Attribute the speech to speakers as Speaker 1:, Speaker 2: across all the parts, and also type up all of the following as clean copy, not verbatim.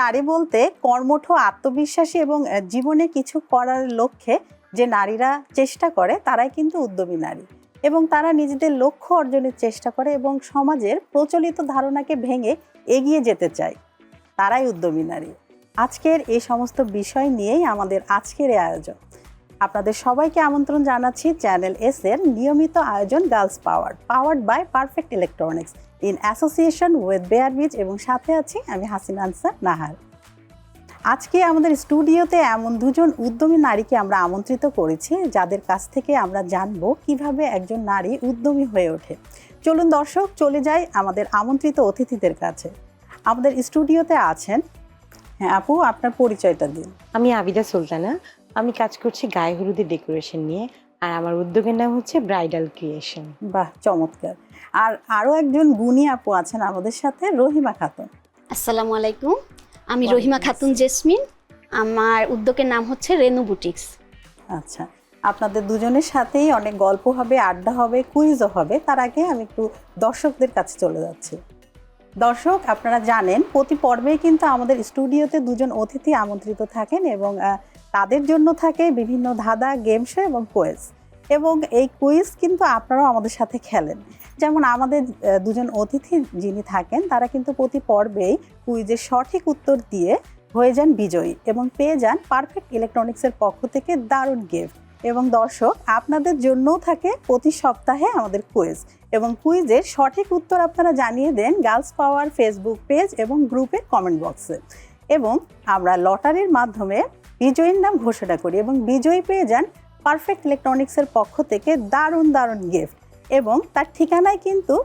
Speaker 1: নারী বলতে কর্মঠ, আত্মবিশ্বাসী এবং জীবনে কিছু করার লক্ষ্যে যে নারীরা চেষ্টা করে তারাই কিন্তু উদ্যমী নারী, এবং তারা নিজেদের লক্ষ্য অর্জনের চেষ্টা করে এবং সমাজের প্রচলিত ধারণাকে ভেঙে এগিয়ে যেতে চায়, তারাই উদ্যমী নারী। আজকের এই সমস্ত বিষয় নিয়েই আমাদের আজকের এই আয়োজন। আপনাদের সবাইকে আমন্ত্রণ জানাচ্ছি চ্যানেল এস এর নিয়মিত আয়োজন girls powered by perfect electronics in association with বেয়ারব্রিজ, এবং সাথে আছি আমি হাসিনা আনসার নাহার। আজকে আমাদের স্টুডিওতে এমন দুজন উদ্যমী নারীকে আমরা আমন্ত্রিত করেছি, যাদের কাছ থেকে আমরা জানবো কিভাবে একজন নারী উদ্যমী হয়ে ওঠে। চলুন দর্শক, চলে যাই আমাদের আমন্ত্রিত অতিথিদের কাছে। আমাদের স্টুডিওতে আছেন, হ্যাঁ আপু, আপনার পরিচয়টা দিন।
Speaker 2: আমি আবিদা সুলতানা, আমি কাজ করছি গায়ে হলুদের ডেকোরেশন নিয়ে, আর আমার উদ্যোগের নাম হচ্ছে ব্রাইডাল ক্রিয়েশন।
Speaker 1: বাহ, চমৎকার। আর আরও একজন গুণী আপু আছেন আমাদের সাথে, রহিমা খাতুন।
Speaker 3: আসসালামু আলাইকুম, আমি রহিমা খাতুন জেসমিন। আমার উদ্যোগের নাম হচ্ছে রেনু বুটিক্স।
Speaker 1: আচ্ছা, আপনাদের দুজনের সাথেই অনেক গল্প হবে, আড্ডা হবে, কুইজও হবে। তার আগে আমি একটু দর্শকদের কাছে চলে যাচ্ছি। দর্শক, আপনারা জানেন প্রতি পর্বেই কিন্তু আমাদের স্টুডিওতে দুজন অতিথি আমন্ত্রিত থাকেন, এবং তাদের জন্য থাকে বিভিন্ন ধাঁধা, গেম শো এবং কুইজ। এবং এই কুইজ কিন্তু আপনারাও আমাদের সাথে খেলেন। যেমন আমাদের দুজন অতিথি যিনি থাকেন, তারা কিন্তু প্রতি পর্বেই কুইজের সঠিক উত্তর দিয়ে হয়ে যান বিজয়ী এবং পেয়ে যান পারফেক্ট ইলেকট্রনিক্সের পক্ষ থেকে দারুণ গিফট। এবং দর্শক, আপনাদের জন্যও থাকে প্রতি সপ্তাহে আমাদের কুইজ, এবং কুইজের সঠিক উত্তর আপনারা জানিয়ে দেন গার্লস পাওয়ার ফেসবুক পেজ এবং গ্রুপের কমেন্ট বক্সে, এবং আমরা লটারির মাধ্যমে বিজয়ীর নাম ঘোষণা করি, এবং বিজয়ী পেয়ে যান পারফেক্ট ইলেকট্রনিক্সের পক্ষ থেকে দারুণ দারুণ গিফট, এবং তার ঠিকানায় কিন্তু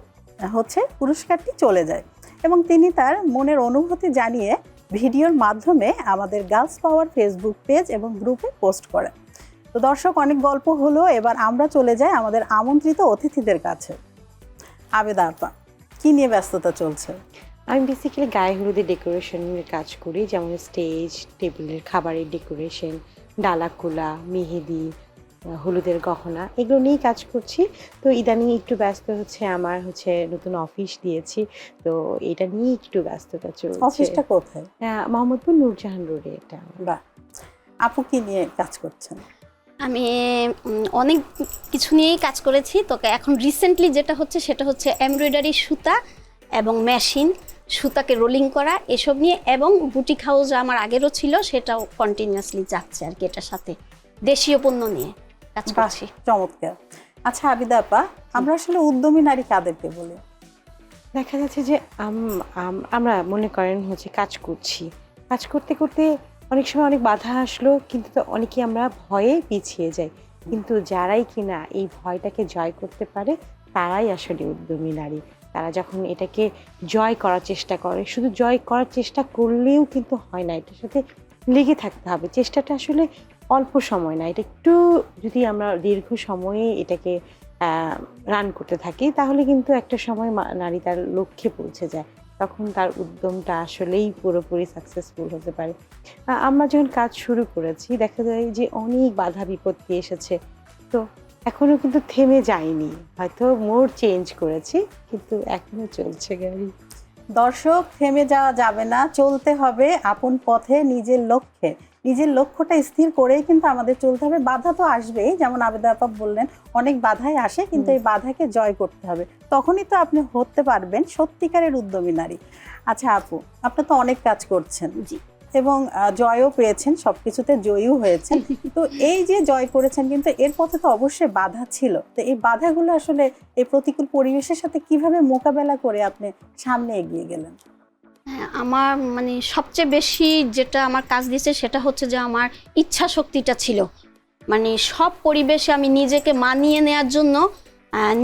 Speaker 1: পুরস্কারটি চলে যায়, এবং তিনি তার মনের অনুভূতি জানিয়ে ভিডিওর মাধ্যমে আমাদের গার্লস পাওয়ার ফেসবুক পেজ এবং গ্রুপে পোস্ট করেন। তো দর্শক, অনেক গল্প হলো, এবার আমরা চলে যাই আমাদের আমন্ত্রিত অতিথিদের কাছে। আবেদা আপা, কি নিয়ে ব্যস্ততা চলছে?
Speaker 2: আমি বেসিক্যালি গায়ে হলুদের ডেকোরেশনের কাজ করি, যেমন স্টেজ, টেবিলের খাবারের ডেকোরেশন, ডালাকুলা, মেহেদি, হলুদের গহনা, এগুলো নিয়েই কাজ করছি। তো ইদানিং একটু ব্যস্ত আমার নতুন অফিস দিয়েছি, তো এটা নিয়ে একটু ব্যস্ততা চলছে।
Speaker 1: অফিসটা কোথায়?
Speaker 2: মোহাম্মদপুর নূরজাহান রোডে এটা।
Speaker 1: বাহ, আপু কি নিয়ে কাজ করছেন?
Speaker 3: আমি অনেক কিছু নিয়েই কাজ করেছি, তো এখন রিসেন্টলি যেটা হচ্ছে সেটা হচ্ছে এমব্রয়ডারি সুতা এবং মেশিন, সুতাকে রোলিং করা, এসব নিয়ে, এবং বুটিক হাউস আমার আগেরও ছিল, সেটাও কন্টিনিউয়াসলি যাচ্ছে আর কি। এটার সাথে দেশীয় পণ্য নিয়ে কাজ করছি।
Speaker 1: চমৎকার। আচ্ছা আবিদা আপা, আমরা আসলে উদ্যমী নারী কাদেরকে বলি?
Speaker 2: দেখা যাচ্ছে যে আমরা মনে করেন কাজ করতে করতে অনেক সময় অনেক বাধা আসলো, কিন্তু তো অনেকেই আমরা ভয়ে পিছিয়ে যাই, কিন্তু যারাই কিনা এই ভয়টাকে জয় করতে পারে তারাই আসলে উদ্যমী নারী। তারা যখন এটাকে জয় করার চেষ্টা করে, শুধু জয় করার চেষ্টা করলেও কিন্তু হয় না, এটার সাথে লেগে থাকতে হবে। চেষ্টাটা আসলে অল্প সময় না, এটা একটু যদি আমরা দীর্ঘ সময়ে এটাকে রান করতে থাকি, তাহলে কিন্তু একটা সময় নারী তার লক্ষ্যে পৌঁছে যায়, তখন তার উদ্যমটা আসলেই পুরোপুরি সাকসেসফুল হতে পারে। আমরা যখন কাজ শুরু করেছি, দেখা যায় যে অনেক বাধা বিপত্তি এসেছে, তো এখনো কিন্তু থেমে যায়নি, হয়তো মোড় চেঞ্জ করেছি, কিন্তু এখনো চলছে গাড়ি।
Speaker 1: দর্শক, থেমে যাওয়া যাবে না, চলতে হবে আপন পথে, নিজের লক্ষ্যটা স্থির করেই কিন্তু আমাদের চলতে হবে। বাধা তো আসবেই, যেমন আবেদা আপা বললেন, অনেক বাধাই আসে, কিন্তু এই বাধাকে জয় করতে হবে, তখনই তো আপনি হতে পারবেন সত্যিকারের উদ্যমী নারী। আচ্ছা আপু, আপনি তো অনেক কাজ করছেন,
Speaker 3: জি,
Speaker 1: এবং জয়ও পেয়েছেন, সবকিছুতে জয়ীও হয়েছেন। তো এই যে জয় করেছেন, কিন্তু এর পথে তো অবশ্যই বাধা ছিল, তো এই বাধাগুলো আসলে এই প্রতিকূল পরিবেশের সাথে কিভাবে মোকাবেলা করে আপনি সামনে এগিয়ে গেলেন?
Speaker 3: আমার সবচেয়ে বেশি যেটা আমার কাজ দিয়েছে সেটা হচ্ছে যে আমার ইচ্ছা শক্তিটা ছিল। সব পরিবেশে আমি নিজেকে মানিয়ে নেওয়ার জন্য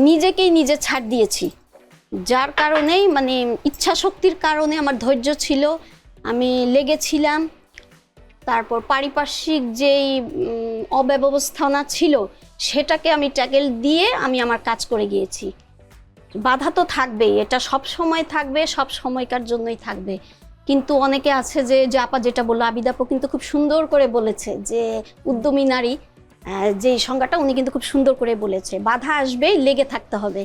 Speaker 3: নিজেকেই নিজে ছাড় দিয়েছি, যার কারণেই ইচ্ছা শক্তির কারণে আমার ধৈর্য ছিল, আমি লেগেছিলাম। তারপর পারিপার্শ্বিক যেই অব্যবস্থানা ছিল সেটাকে আমি ট্যাকেল দিয়ে আমি আমার কাজ করে গিয়েছি। বাধা তো থাকবেই, এটা সব সময় থাকবে, সব সময়কার জন্যই থাকবে, কিন্তু অনেকে আছে যে আপা যেটা বললো, আবিদাপু কিন্তু খুব সুন্দর করে বলেছে যে উদ্যমী নারী যে সংজ্ঞাটা উনি কিন্তু খুব সুন্দর করে বলেছে, বাধা আসবেই, লেগে থাকতে হবে।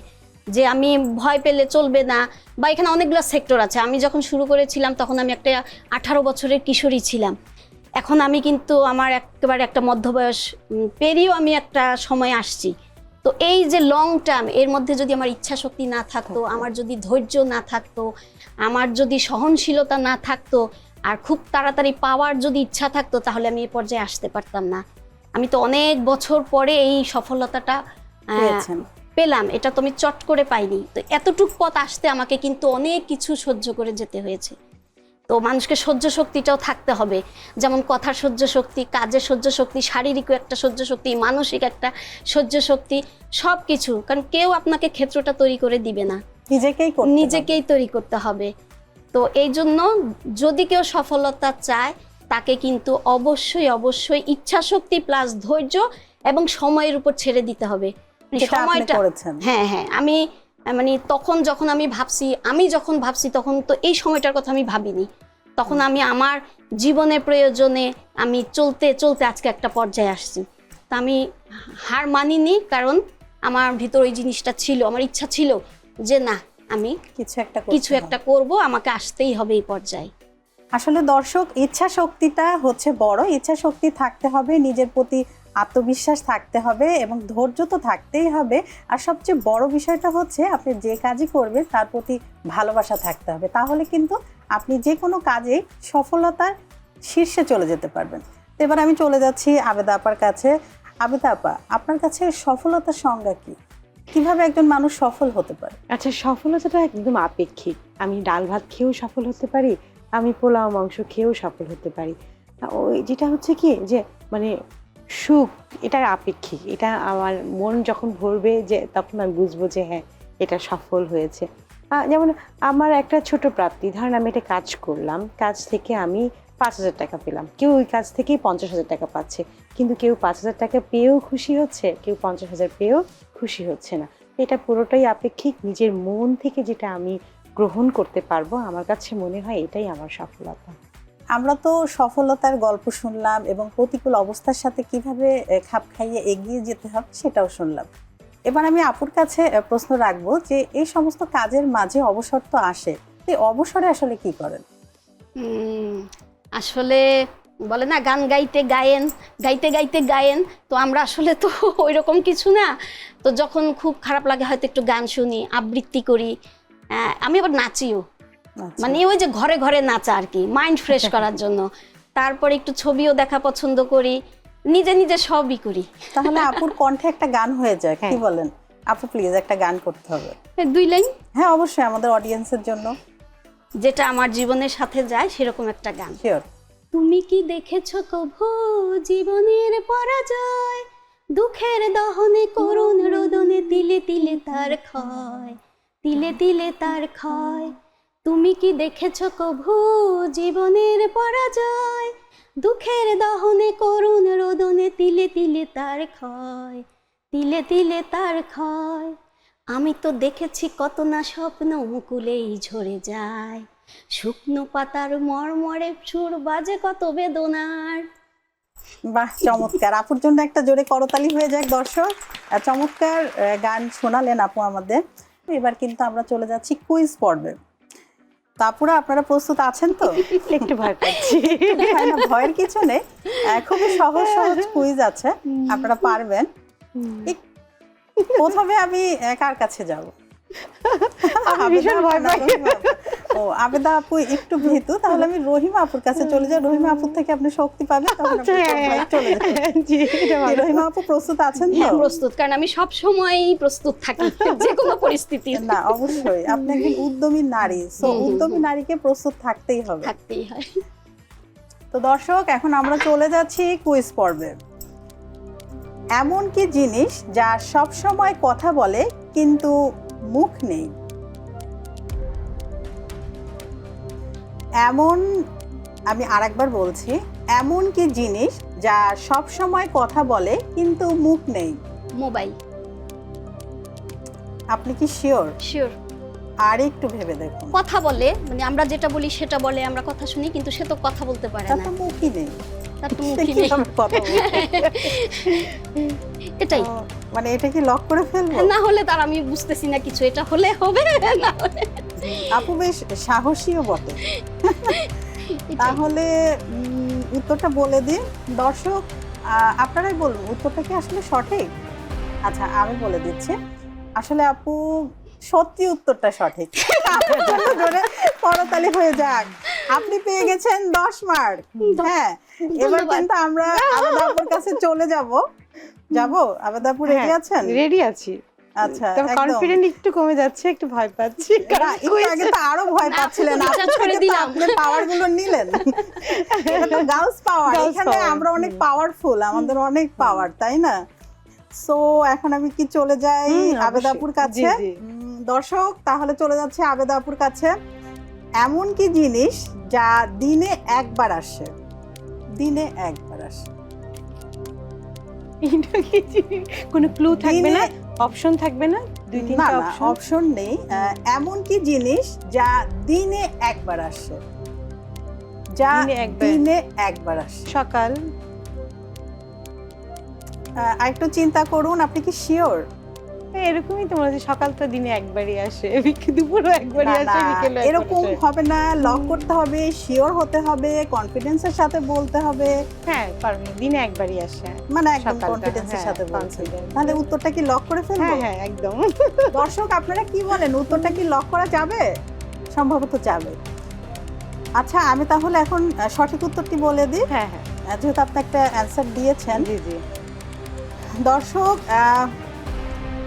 Speaker 3: যে আমি ভয় পেলে চলবে না, বা এখানে অনেকগুলো সেক্টর আছে। আমি যখন শুরু করেছিলাম তখন আমি একটা 18 বছরের কিশোরী ছিলাম। এখন আমি কিন্তু আমার একেবারে একটা মধ্যবয়স পেরিয়েও আমি একটা সময় আসছি। তো এই যে লং টার্ম, এর মধ্যে যদি আমার ইচ্ছা শক্তি না থাকতো, আমার যদি ধৈর্য না থাকতো, আমার যদি সহনশীলতা না থাকতো, আর খুব তাড়াতাড়ি পাওয়ার যদি ইচ্ছা থাকতো, তাহলে আমি এই পর্যায়ে আসতে পারতাম না। আমি তো অনেক বছর পরে এই সফলতাটা
Speaker 1: পেয়েছেন।
Speaker 3: পেলাম, এটা তো আমি চট করে পাইনি। তো এতটুক পথ আসতে আমাকে কিন্তু অনেক কিছু সহ্য করে যেতে হয়েছে। তো মানুষকে সহ্য শক্তিটাও থাকতে হবে, যেমন কথার সহ্য শক্তি, কাজের সহ্য শক্তি, শারীরিকও একটা সহ্য শক্তি, মানসিক একটা সহ্য শক্তি, সব কিছু। কারণ কেউ আপনাকে ক্ষেত্রটা তৈরি করে দিবে না, নিজেকেই তৈরি করতে হবে। তো এই জন্য যদি কেউ সফলতা চায়, তাকে কিন্তু অবশ্যই অবশ্যই ইচ্ছা শক্তি প্লাস ধৈর্য এবং সময়ের উপর ছেড়ে দিতে হবে। সময়টা, হ্যাঁ হ্যাঁ, আমি মানে তখন যখন আমি ভাবছি তখন তো এই সময়টার কথা আমি ভাবিনি। তখন আমি আমার জীবনের প্রয়োজনে আমি চলতে চলতে আজকে একটা পর্যায়ে আসছি। তা আমি হার মানিনি, কারণ আমার ভিতর ওই জিনিসটা ছিল, আমার ইচ্ছা ছিল যে না, আমি কিছু একটা করব, আমাকে আসতেই হবে এই পর্যায়ে।
Speaker 1: আসলে দর্শক, ইচ্ছা শক্তিটা হচ্ছে বড়, ইচ্ছা শক্তি থাকতে হবে, নিজের প্রতি আত্মবিশ্বাস থাকতে হবে এবং ধৈর্য তো থাকতেই হবে। আর সবচেয়ে বড় বিষয়টা হচ্ছে আপনি যে কাজই করবেন তার প্রতি ভালোবাসা থাকতে হবে, তাহলে কিন্তু আপনি যে কোনো কাজে সফলতার শীর্ষে চলে যেতে পারবেন। তো এবার আমি চলে যাচ্ছি আবেদা আপার কাছে। আবেদা আপা, আপনার কাছে সফলতার সংজ্ঞা কি? কিভাবে একজন মানুষ সফল হতে পারে?
Speaker 2: আচ্ছা, সফলতাটা একদম আপেক্ষিক। আমি ডাল ভাত খেয়েও সফল হতে পারি, আমি পোলাও মাংস খেয়েও সফল হতে পারি। ওই যেটা হচ্ছে কি যে মানে সুখ, এটা আপেক্ষিক। এটা আমার মন যখন ভরবে, যে তখন আমি বুঝবো যে হ্যাঁ, এটা সফল হয়েছে। যেমন আমার একটা ছোট প্রাপ্তি, ধরেন আমি একটা কাজ করলাম, কাজ থেকে আমি 5,000 টাকা পেলাম, কেউ ওই কাজ থেকেই 50,000 টাকা পাচ্ছে, কিন্তু কেউ 5,000 টাকা পেয়েও খুশি হচ্ছে, কেউ 50,000 পেয়েও খুশি হচ্ছে না। এটা পুরোটাই আপেক্ষিক। নিজের মন থেকে যেটা আমি গ্রহণ করতে পারবো, আমার কাছে মনে হয় এটাই আমার সফলতা।
Speaker 1: আমরা তো সফলতার গল্প শুনলাম এবং প্রতিকূল অবস্থার সাথে কিভাবে খাপ খাইয়ে এগিয়ে যেতে হবে সেটাও শুনলাম। এবার আমি আপুর কাছে প্রশ্ন রাখবো যে এই সমস্ত কাজের মাঝে অবসর তো আসে, এই অবসরে আসলে কি করেন?
Speaker 3: আসলে বলে না, গান গাইতে গায়েন, গাইতে গাইতে গায়েন। তো আমরা আসলে তো ওই রকম কিছু না। তো যখন খুব খারাপ লাগে হয়তো একটু গান শুনি, আবৃত্তি করি। আমি আবার নাচিও, মানে ওই যে ঘরে ঘরে নাচা আর কি, মাইন্ড ফ্রেশ করার জন্য। তারপরে একটু ছবিও দেখা পছন্দ করি, নিজে নিজে সবই করি।
Speaker 1: তাহলে আপুর কণ্ঠে একটা গান হয়ে যায়, কি বলেন? আপু প্লিজ একটা গান করতে হবে।
Speaker 3: 2 লাইন?
Speaker 1: হ্যাঁ অবশ্যই, আমাদের অডিয়েন্সের জন্য,
Speaker 3: যেটা আমার জীবনের সাথে যায় সেরকম একটা গান।
Speaker 1: শিওর।
Speaker 3: তুমি কি দেখেছো কভু জীবনের পরাজয়, দুঃখের দহনে করুণ রোদনে তিলে তিলে তার ক্ষয়, তিলে তিলে তার ক্ষয়। তুমি কি দেখেছো কভু জীবনের পরাজয়, দুঃখের দহনে করুণ রোদনে তিলে তিলে তার ক্ষয়, তিলে তিলে তার ক্ষয়। আমি তো দেখেছি কত না স্বপ্ন মুকুলেই ঝরে যায়, শুকনো পাতার মরমরে সুর বাজে কত বেদনার।
Speaker 1: বাহ, চমৎকার! আপুর জন্য একটা জোরে করতালি হয়ে যাক দর্শক। চমৎকার গান শোনালেন আপু আমাদের। এবার কিন্তু আমরা চলে যাচ্ছি কুইজ পর্বে। তো আপুরা, আপনারা প্রস্তুত আছেন তো?
Speaker 2: একটু ভয় পাচ্ছি।
Speaker 1: না, ভয়ের কিছু নেই, খুবই সহজ সহজ কুইজ আছে, আপনারা পারবেন। প্রথমে আমি কার কাছে যাব? ও, আবেদা আপু একটু ভীতু, তাহলে আমি রহিমা আপুর কাছে চলে যাই। রহিমা আপুর থেকে আপনি শক্তি পাবেন, তখন আপনি চলে যাবেন। রহিমা আপু প্রস্তুত আছেন তো?
Speaker 3: হ্যাঁ প্রস্তুত, কারণ আমি সব সময়ই প্রস্তুত থাকি যে কোনো পরিস্থিতি।
Speaker 1: না অবশ্যই, আপনি একজন উদ্যমী নারী, সো উদ্যমী নারীকে প্রস্তুত থাকতেই হবে,
Speaker 3: থাকতেই হয়।
Speaker 1: তো দর্শক, এখন আমরা চলে যাচ্ছি কুইজ পর্বে। এমন কি জিনিস যা সব সময় কথা বলে কিন্তু মুখ নেই? আমি আরেকবার বলছি, এমন কি জিনিস যা সব সময় কথা বলে কিন্তু মুখ নেই?
Speaker 3: মোবাইল।
Speaker 1: আপনি কি শিওর?
Speaker 3: শিওর।
Speaker 1: আর একটু ভেবে দেখুন।
Speaker 3: কথা বলে, মানে আমরা যেটা বলি সেটা বলে, আমরা কথা শুনি, কিন্তু সে তো কথা বলতে পারে না,
Speaker 1: তার তো মুখই নেই।
Speaker 3: তার তো মুখই নেই।
Speaker 1: কথা বলবে?
Speaker 3: এটাই।
Speaker 1: মানে এটা কি লক করে ফেলবো?
Speaker 3: না হলে তার আমি বুঝতেছি না কিছু, এটা হলে হবে না হলে
Speaker 1: আপু বেশ সাহসীও বটে। তাহলে উত্তরটা বলে দিন দর্শক, আপনারাই বলুন উত্তরটা কি আসলে সঠিক। আচ্ছা আমি বলে দিচ্ছি, আসলে আপু সত্যি উত্তরটা সঠিক। আপনার জন্য জোরে করতালি হয়ে যাক, আপনি পেয়ে গেছেন 10 মার্ক। হ্যাঁ, এবার কিন্তু আমরা আবেদা আপুর কাছে চলে যাব। আবেদা আপু রেডি আছেন?
Speaker 2: রেডি আছি।
Speaker 1: আচ্ছা,
Speaker 2: তবে
Speaker 1: একদম।
Speaker 2: কনফিডেন্ট একটু কমে যাচ্ছে, একটু ভয় পাচ্ছি।
Speaker 1: না, একটু আগে তো আরো ভয় পাচ্ছিলেন,
Speaker 3: আপনি
Speaker 1: আপনি
Speaker 3: করে
Speaker 1: তো
Speaker 3: দিলাম।
Speaker 1: আপনার পাওয়ার গুলো নিলেন। এটা তো গার্লস পাওয়ার,
Speaker 2: Girls
Speaker 1: এখানে
Speaker 2: power,
Speaker 1: আমরা অনেক পাওয়ারফুল, আমাদের অনেক পাওয়ার, তাই না? সো এখন আমি কি চলে যাই আবেদা আপুর কাছে?
Speaker 2: জি, জি।
Speaker 1: দর্শক তাহলে চলে যাচ্ছে আবেদা আপুর কাছে। এমন কি জিনিস যা দিনে একবার আসে? দিনে একবার আসে।
Speaker 2: এটা কি জিনিস? কোনো ক্লু থাকবে না,
Speaker 1: দিনে-
Speaker 2: অপশন থাকবে না, দুই
Speaker 1: না
Speaker 2: তিনটা
Speaker 1: না,
Speaker 2: অপশন।
Speaker 1: অপশন নেই। এমন কি জিনিস যা দিনে একবার আসে? যা
Speaker 2: দিনে একবার।
Speaker 1: দিনে একবার আসে।
Speaker 2: সকাল।
Speaker 1: একটু চিন্তা করুন, আপনি কি শিওর?
Speaker 2: এরকমই তো মনে হচ্ছে, সকাল তো দিনে একবারই আসে, দুপুরও একবারই আসে, বিকেলও একবার
Speaker 1: এরকম
Speaker 2: আসে।
Speaker 1: হবে না, লক করতে হবে, শিওর হতে হবে, কনফিডেন্সের সাথে বলতে হবে।
Speaker 2: হ্যাঁ পারবো, দিনে একবারই আসে।
Speaker 1: মানে একদম
Speaker 2: সকালটা,
Speaker 1: কনফিডেন্সের
Speaker 2: হ্যাঁ,
Speaker 1: সাথে বলছেন।
Speaker 2: confident।
Speaker 1: তাহলে উত্তরটা কি লক করে ফেলবো?
Speaker 2: হ্যাঁ হ্যাঁ একদম।
Speaker 1: দর্শক আপনারা কি বলেন, উত্তরটা কি লক করা যাবে? সম্ভবত যাবে। আচ্ছা আমি তাহলে এখন সঠিক উত্তরটি বলে দিই,
Speaker 2: হ্যাঁ হ্যাঁ
Speaker 1: যেহেতু আপনি একটা অ্যান্সার দিয়েছেন।
Speaker 2: জি জি।
Speaker 1: দর্শক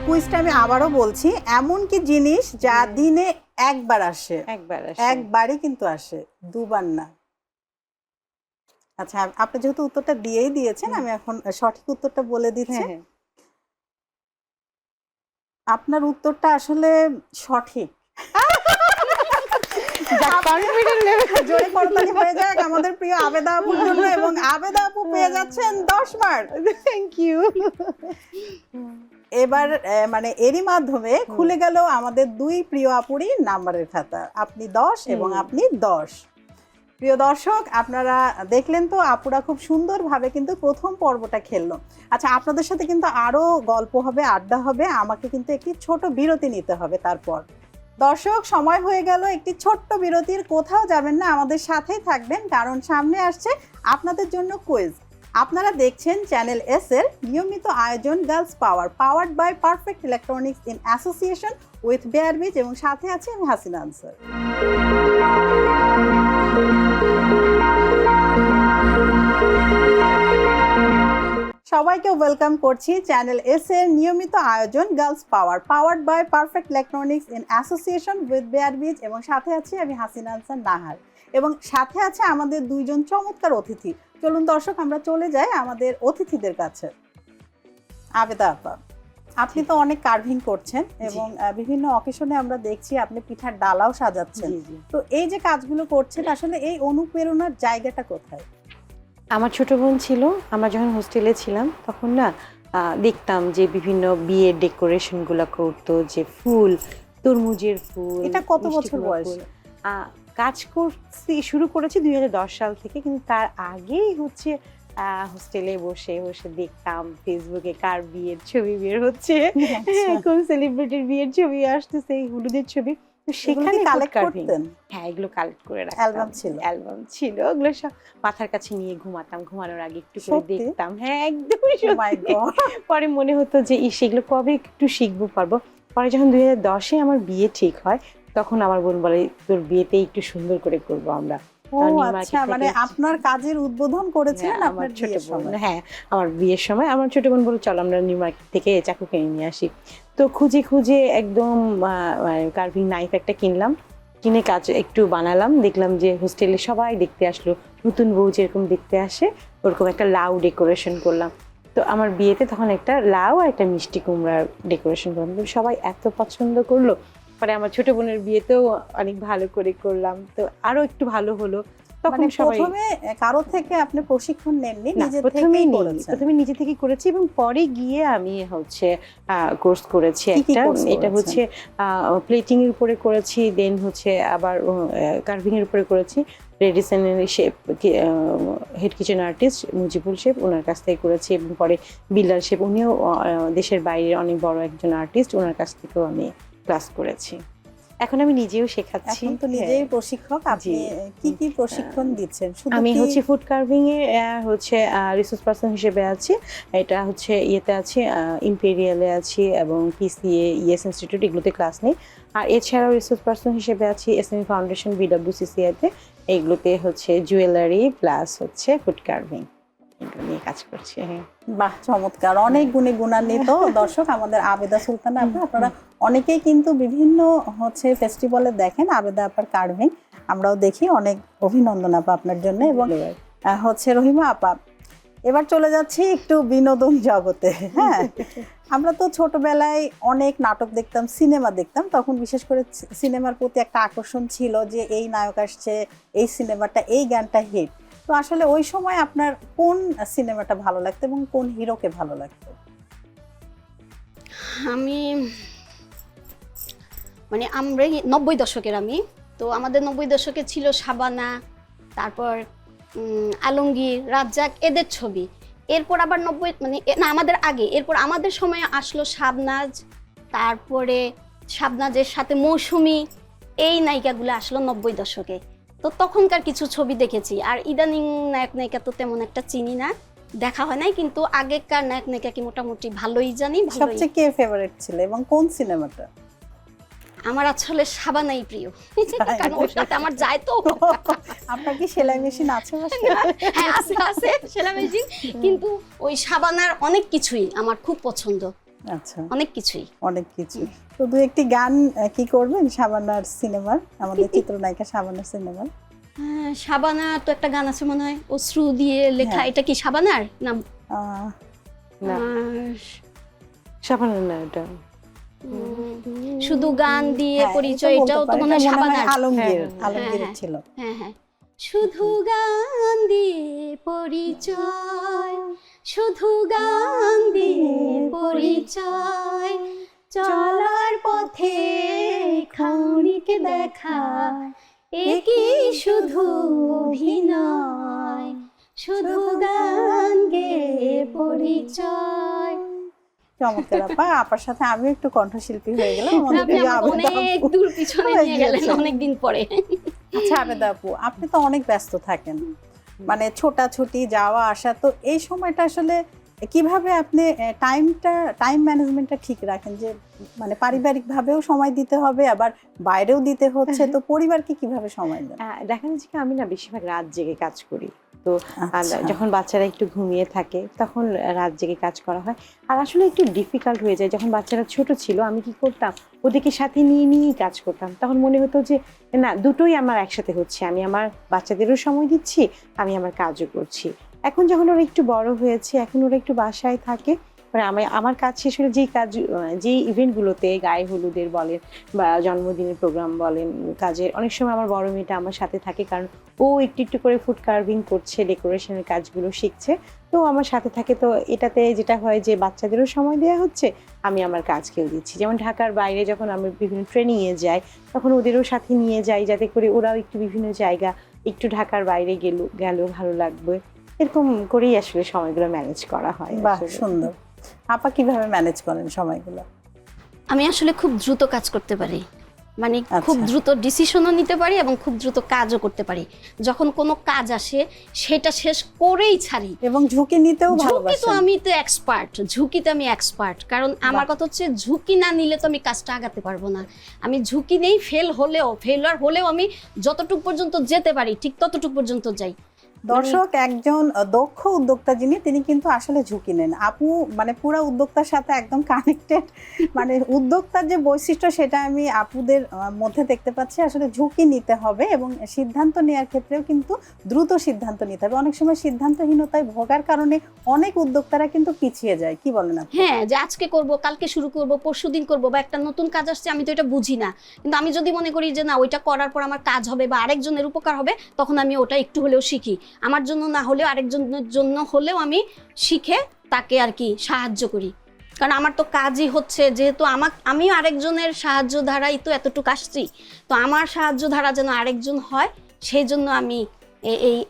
Speaker 1: কুইজটা আমি আবারও বলছি, এমন কি জিনিস যা দিনে একবার আসে?
Speaker 2: একবার আসে।
Speaker 1: একবারই কিন্তু আসে, দুবার না। আচ্ছা আপনি যেহেতু উত্তরটা দিয়েই দিয়েছেন, আমি এখন সঠিক উত্তরটা বলে দিচ্ছি।
Speaker 2: হ্যাঁ, হ্যাঁ।
Speaker 1: আপনার উত্তরটা আসলে সঠিক।
Speaker 2: কনফিডেন্ট লেভেল
Speaker 1: জোরে করতালি হয়ে যাক আমাদের প্রিয় আবেদা আপুর জন্য, এবং আবেদা আপু পেয়ে যাচ্ছেন 10 মার্ক।
Speaker 2: Thank you.
Speaker 1: এবার মানে এরই মাধ্যমে খুলে গেল আমাদের দুই প্রিয় আপুরই নাম্বারের খাতা, আপনি 10 এবং আপনি 10। প্রিয় দর্শক আপনারা দেখলেন তো, আপুরা খুব সুন্দরভাবে কিন্তু প্রথম পর্বটা খেললো। আচ্ছা আপনাদের সাথে কিন্তু আরো গল্প হবে, আড্ডা হবে, আমাকে কিন্তু একটি ছোট বিরতি নিতে হবে। তারপর দর্শক সময় হয়ে গেল একটি ছোট্ট বিরতির, কোথাও যাবেন না, আমাদের সাথেই থাকবেন, কারণ সামনে আসছে আপনাদের জন্য কুইজ। আপনারা দেখছেন চ্যানেল এস এর নিয়মিত আয়োজন girls power, powered by perfect electronics in association with bear beach, এবং সাথে আছে আমি হাসিনা আনসার। সবাইকে ওয়েলকাম করছি চ্যানেল এস এর নিয়মিত আয়োজন girls power, powered by perfect electronics in association with bear beach, এবং সাথে আছি আমি হাসিনা আনসার নাহার, এবং সাথে আছে আমাদের দুইজন চমৎকার অতিথি। চলুন দর্শক আমরা চলে যাই আমাদের অতিথিদের কাছে। আবেদা আপা, আপনি তো অনেক কার্ভিং করছেন এবং বিভিন্ন অকেশনে আমরা দেখছি আপনি পিঠার ডালাও সাজাচ্ছেন।
Speaker 2: জি জি।
Speaker 1: তো এই যে কাজগুলো করছেন, আসলে এই অনুপ্রেরণার জায়গাটা কোথায়?
Speaker 2: আমার ছোট বোন ছিল, আমরা যখন হোস্টেলে ছিলাম তখন না দেখতাম যে বিভিন্ন বিয়ের ডেকোরেশনগুলো করতো, যে ফুল, তরমুজের ফুল।
Speaker 1: এটা কত
Speaker 2: মিষ্টি
Speaker 1: বছর
Speaker 2: কুমড়া
Speaker 1: বয়সে?
Speaker 2: ফুল। কাজ করছি, শুরু করেছি 2010 সাল থেকে, কিন্তু তার আগেই হচ্ছে হোস্টেলে বসে বসে দেখতাম ফেসবুকে কার বিয়ের ছবি বের হচ্ছে, কোন সেলিব্রিটির বিয়ের ছবি আসতেছে, এই হলুদের ছবি। তো সেখানে
Speaker 1: কালেক্ট করতেন?
Speaker 2: হ্যাঁ এগুলো কালেক্ট করে রাখতাম।
Speaker 1: অ্যালবাম ছিল?
Speaker 2: অ্যালবাম ছিল, ওগুলো সব মাথার কাছে নিয়ে ঘুমাতাম, ঘুমানোর আগে একটু করে
Speaker 1: সত্যি?
Speaker 2: দেখতাম। হ্যাঁ একদমই
Speaker 1: Oh my
Speaker 2: সত্যি।
Speaker 1: God!
Speaker 2: পরে মনে হতো যে সেগুলো কবে একটু শিখবো, পারবো। পরে যখন 2010-এ আমার বিয়ে ঠিক হয়, তখন আমার বোন বলে তোর বিয়েতে একটু সুন্দর করে করবো আমরা।
Speaker 1: ও
Speaker 2: নিউ মার্কেট
Speaker 1: আচ্ছা,
Speaker 2: থেকে
Speaker 1: মানে আপনার কাজের উদ্বোধন করেছিলেন
Speaker 2: হ্যাঁ,
Speaker 1: আপনার
Speaker 2: আমার ছোট
Speaker 1: বিয়ের
Speaker 2: বোন।
Speaker 1: সময়?
Speaker 2: হ্যাঁ আমার বিয়ের সময় আমার ছোট বোন বলে চল আমরা নিউ মার্কেট থেকে চাকু কিনে নিয়ে আসি। তো খুঁজে খুঁজে একদম কার্ভিং নাইফ একটা কিনলাম, কিনে কাজ একটু বানালাম, দেখলাম যে হোস্টেলে সবাই দেখতে আসলো, নতুন বউ যেরকম দেখতে আসে ওরকম একটা লাউ ডেকোরেশন করলাম। তো আমার বিয়েতে তখন একটা লাউ আর একটা মিষ্টি কুমড়ার ডেকোরেশন করলাম, তো সবাই এত পছন্দ করলো। পরে আমার ছোট বোনের বিয়েতেও অনেক ভালো করে করলাম, তো আরো একটু ভালো হলো। তখন
Speaker 1: মানে
Speaker 2: সবাই
Speaker 1: প্রথমে কারো থেকে আপনি প্রশিক্ষণ নেননি,
Speaker 2: না,
Speaker 1: নিজে
Speaker 2: প্রথমেই
Speaker 1: থেকেই
Speaker 2: নেই,
Speaker 1: করেছেন?
Speaker 2: প্রথমে নিজে থেকে করেছি, এবং পরে গিয়ে আমি হচ্ছে কোর্স করেছি
Speaker 1: কি কি
Speaker 2: একটা।
Speaker 1: course
Speaker 2: এটা
Speaker 1: করেছেন?
Speaker 2: হচ্ছে প্লেটিং এর উপরে করেছি, দেন হচ্ছে আবার কার্ভিং এর উপরে করেছি, রেডিসনের chef head kitchen artist Mujibul chef, ওনার কাছ থেকে করেছি। এবং পরে বিল্লাল শেফ, উনিও দেশের বাইরে অনেক বড় একজন আর্টিস্ট, ওনার কাছ থেকেও আমি ক্লাস করেছি। এখন আমি নিজেও শেখাচ্ছি।
Speaker 1: এখন তো নিজেই প্রশিক্ষক, আপনি কি কি প্রশিক্ষণ দিচ্ছেন?
Speaker 2: আমি হচ্ছে ফুড কার্ভিং এ হচ্ছে রিসোর্স পারসন হিসেবে আছি। এটা হচ্ছে ইয়েতে আছি, ইম্পেরিয়ালে আছি এবং পিসিএ, ইএস ইনস্টিটিউট, এগুলোতে ক্লাস নেই। আর এছাড়াও রিসোর্স পারসন হিসেবে আছি এসএমই ফাউন্ডেশন, বিডব্লিউসিসিআইতে, এগুলোতে হচ্ছে জুয়েলারি প্লাস হচ্ছে ফুড কার্ভিং, এগুলো নিয়ে কাজ করছি। হ্যাঁ,
Speaker 1: বাহ, চমৎকার, অনেক গুণে গুণান্বিত। দর্শক, আমাদের আবেদা সুলতানা আপা, আপনারা অনেকেই কিন্তু বিভিন্ন হচ্ছে ফেস্টিভ্যালে দেখেন আবেদা আপার কার্ভিং, আমরাও দেখি। অনেক অভিনন্দন আপা আপনার জন্য। এবং হচ্ছে রহিমা আপা, এবার চলে যাচ্ছি একটু বিনোদন জগতে। হ্যাঁ, আমরা তো ছোটবেলায় অনেক নাটক দেখতাম, সিনেমা দেখতাম, তখন বিশেষ করে সিনেমার প্রতি একটা আকর্ষণ ছিল যে এই নায়ক আসছে, এই সিনেমাটা, এই গানটা হিট। তো আসলে ওই সময় আপনার কোন সিনেমাটা ভালো লাগতো এবং কোন হিরোকে ভালো লাগতো?
Speaker 3: আমি মানে আমরা 90 দশকের, আমি তো আমাদের 90 দশকে ছিল শাবানা, তারপর আলমগীর, রাজ্জাক, এদের ছবি। এরপর আবার 90 মানে না, আমাদের আগে, এরপর আমাদের সময়ে আসলো শাবনাজ, তারপরে শাবনাজের সাথে মৌসুমী, এই নায়িকাগুলো আসলো 90 দশকে। তো তখনকার কিছু ছবি দেখেছি। আর ইদানিং নায়ক নায়িকা তো তেমন একটা চিনি না, দেখা হয় নাই, কিন্তু আগেকার নায়ক নায়িকাকে মোটামুটি ভালোই জানি।
Speaker 1: সবচেয়ে কে ফেভারিট ছিল এবং কোন সিনেমাটা?
Speaker 3: আমার আসলে শাবানাই প্রিয়, কারণ ওর সাথে আমার যায় তো।
Speaker 1: আপনার কি সেলাই মেশিন আছে বাসায়?
Speaker 3: হ্যাঁ, আছে সেলাই মেশিন, কিন্তু ওই শাবানার অনেক কিছুই আমার খুব পছন্দ।
Speaker 1: আচ্ছা,
Speaker 3: অনেক কিছুই,
Speaker 1: অনেক কিছু। তো দু একটি গান কি করবেন শাবানার সিনেমার, আমাদের চিত্রনায়িকা শাবানার সিনেমার?
Speaker 3: শাবানা তো একটা গান আছে মনে হয়, অশ্রু দিয়ে লেখা,
Speaker 1: হ্যাঁ।
Speaker 3: এটা কি শাবানার না?
Speaker 2: না, শাবানা না, এটা
Speaker 3: শুধু গান দিয়ে
Speaker 1: হ্যাঁ,
Speaker 3: পরিচয়, এটাও তো মনে হয় শাবানার।
Speaker 1: আলমগীর,
Speaker 2: হ্যাঁ,
Speaker 1: আলমগীর
Speaker 3: হ্যাঁ,
Speaker 1: ছিল।
Speaker 3: হ্যাঁ হ্যাঁ, শুধু গান দিয়ে পরিচয়, শুধু গান দিয়ে পরিচয়, চলার পথে খাউনিকে দেখা, একই শুধু অভিনয়, শুধু গান গেয়ে পরিচয়।
Speaker 1: চমৎকার আপা, আপার সাথে আমিও একটু কণ্ঠশিল্পী হয়ে গেলাম। আমাদের
Speaker 3: আপনি
Speaker 1: প্রিয়
Speaker 3: আমাকে
Speaker 1: আবেদা
Speaker 3: অনেক
Speaker 1: আপু।
Speaker 3: দূর পিছনে নিয়ে গেলেন
Speaker 1: গিয়েছে।
Speaker 3: অনেকদিন পরে।
Speaker 1: আচ্ছা আবেদা আপু, আপনি তো অনেক ব্যস্ত থাকেন, মানে ছোটাছুটি, যাওয়া আসা, তো এই সময়টা আসলে কিভাবে আপনি টাইম ম্যানেজমেন্টটা ঠিক রাখেন? যে মানে পারিবারিক ভাবেও সময় দিতে হবে, আবার বাইরেও দিতে হচ্ছে, তো পরিবারকে কিভাবে সময় দেন?
Speaker 2: দেখা যাচ্ছে কি, আমি না বেশিরভাগ রাত জেগে কাজ করি। তো
Speaker 1: আচ্ছা।
Speaker 2: যখন বাচ্চারা একটু ঘুমিয়ে থাকে তখন রাত জেগে কাজ করা হয়। আর আসলে একটু ডিফিকাল্ট হয়ে যায়, যখন বাচ্চারা ছোট ছিল আমি কি করতাম, ওদেরকে সাথে নিয়ে নিয়েই কাজ করতাম। তখন মনে হতো যে না, দুটোই আমার একসাথে হচ্ছে, আমি আমার বাচ্চাদেরও সময় দিচ্ছি, আমি আমার কাজও করছি। এখন যখন ওরা একটু বড় হয়েছে, এখন ওরা একটু বাসায় থাকে, মানে আমার কাজ শেষ হলে যেই ইভেন্টগুলোতে, গায়ে হলুদের বলেন বা জন্মদিনের প্রোগ্রাম বলেন, কাজের অনেক সময় আমার বড় মেয়েটা আমার সাথে থাকে, কারণ ও একটু একটু করে ফুড কার্ভিং করছে, ডেকোরেশনের কাজগুলো শিখছে, তো আমার সাথে থাকে। তো এটাতে যেটা হয় যে বাচ্চাদেরও সময় দেওয়া হচ্ছে, আমি আমার কাজকেও দিচ্ছি। যেমন ঢাকার বাইরে যখন আমি বিভিন্ন ট্রেনিংয়ে যাই, তখন ওদেরও সাথে নিয়ে যাই, যাতে করে ওরাও একটু বিভিন্ন জায়গা, একটু ঢাকার বাইরে গেলেও ভালো লাগবে। এরকম করেই আসলে সময়গুলো ম্যানেজ করা হয়।
Speaker 1: বাহ, সুন্দর। আপা কিভাবে ম্যানেজ করেন সময়গুলো?
Speaker 3: আমি আসলে খুব দ্রুত কাজ করতে পারি, মানে খুব
Speaker 1: আচ্ছা।
Speaker 3: দ্রুত ডিসিশনও নিতে পারি এবং খুব দ্রুত কাজও করতে পারি। যখন কোনো কাজ আসে সেটা শেষ করেই ছাড়ি।
Speaker 1: এবং ঝুঁকি নিতেও
Speaker 3: ঝুঁকি তো
Speaker 1: ভালোবাসেন?
Speaker 3: আমি তো এক্সপার্ট, ঝুঁকিতে আমি এক্সপার্ট, কারণ আমার কথা হচ্ছে ঝুঁকি না নিলে তো আমি কাজটা আগাতে পারবো না। আমি ঝুঁকি নেই, ফেলার হলেও আমি যতটুকু পর্যন্ত যেতে পারি ঠিক ততটুকু পর্যন্ত যাই।
Speaker 1: দর্শক, একজন দক্ষ উদ্যোক্তা যিনি, তিনি কিন্তু আসলে ঝুঁকি নেন। আপু মানে পুরো উদ্যোক্তার সাথে একদম কানেক্টেড, মানে উদ্যোক্তার যে বৈশিষ্ট্য সেটা আমি আপুদের মধ্যে দেখতে পাচ্ছি। আসলে ঝুঁকি নিতে হবে এবং সিদ্ধান্ত নেওয়ার ক্ষেত্রেও কিন্তু দ্রুত সিদ্ধান্ত নিতে হবে। অনেক সময় সিদ্ধান্তহীনতায় ভোগার কারণে অনেক উদ্যোক্তারা কিন্তু পিছিয়ে যায়। কি বলেন আপনি?
Speaker 3: হ্যাঁ, যে আজকে করব, কালকে শুরু করব, পরশুদিন করব, বা একটা নতুন কাজ আসছে আমি তো এটা বুঝি না, কিন্তু আমি যদি মনে করি যে না ওইটা করার পর আমার কাজ হবে বা আরেকজনের উপকার হবে, তখন আমি ওটা একটু হলেও শিখি। আমার জন্য না হলেও আরেকজনের জন্য হলেও আমি শিখে তাকে আর কি সাহায্য করি। কারণ আমার তো কাজই হচ্ছে, যেহেতু আমিও আরেকজনের সাহায্য ধারাই তো এতটুকু আসছি, তো আমার সাহায্য ধারা যেন আরেকজন হয় সেই জন্য আমি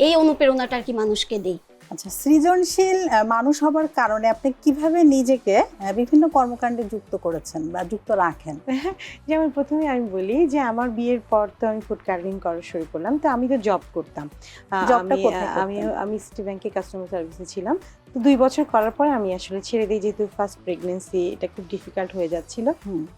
Speaker 3: এই অনুপ্রেরণাটা আর কি মানুষকে দিই।
Speaker 1: আচ্ছা, সৃজনশীল মানুষ হবার কারণে আপনি কিভাবে নিজেকে বিভিন্ন কর্মকাণ্ডে যুক্ত করেছেন বা যুক্ত রাখেন?
Speaker 2: যেমন প্রথমে আমি বলি যে আমার বিয়ের পর তো আমি ফুড কার্ভিং করা শুরু করলাম, তো আমি তো জব করতাম।
Speaker 1: জবটা
Speaker 2: আমি
Speaker 1: কোথায়
Speaker 2: আমি
Speaker 1: করতেন?
Speaker 2: আমি সিটি ব্যাংকে কাস্টমার সার্ভিসে ছিলাম। তো 2 বছর করার পর আমি আসলে ছেড়ে দিই, যেহেতু ফার্স্ট প্রেগনেন্সি, এটা খুব ডিফিকাল্ট হয়ে যাচ্ছিল।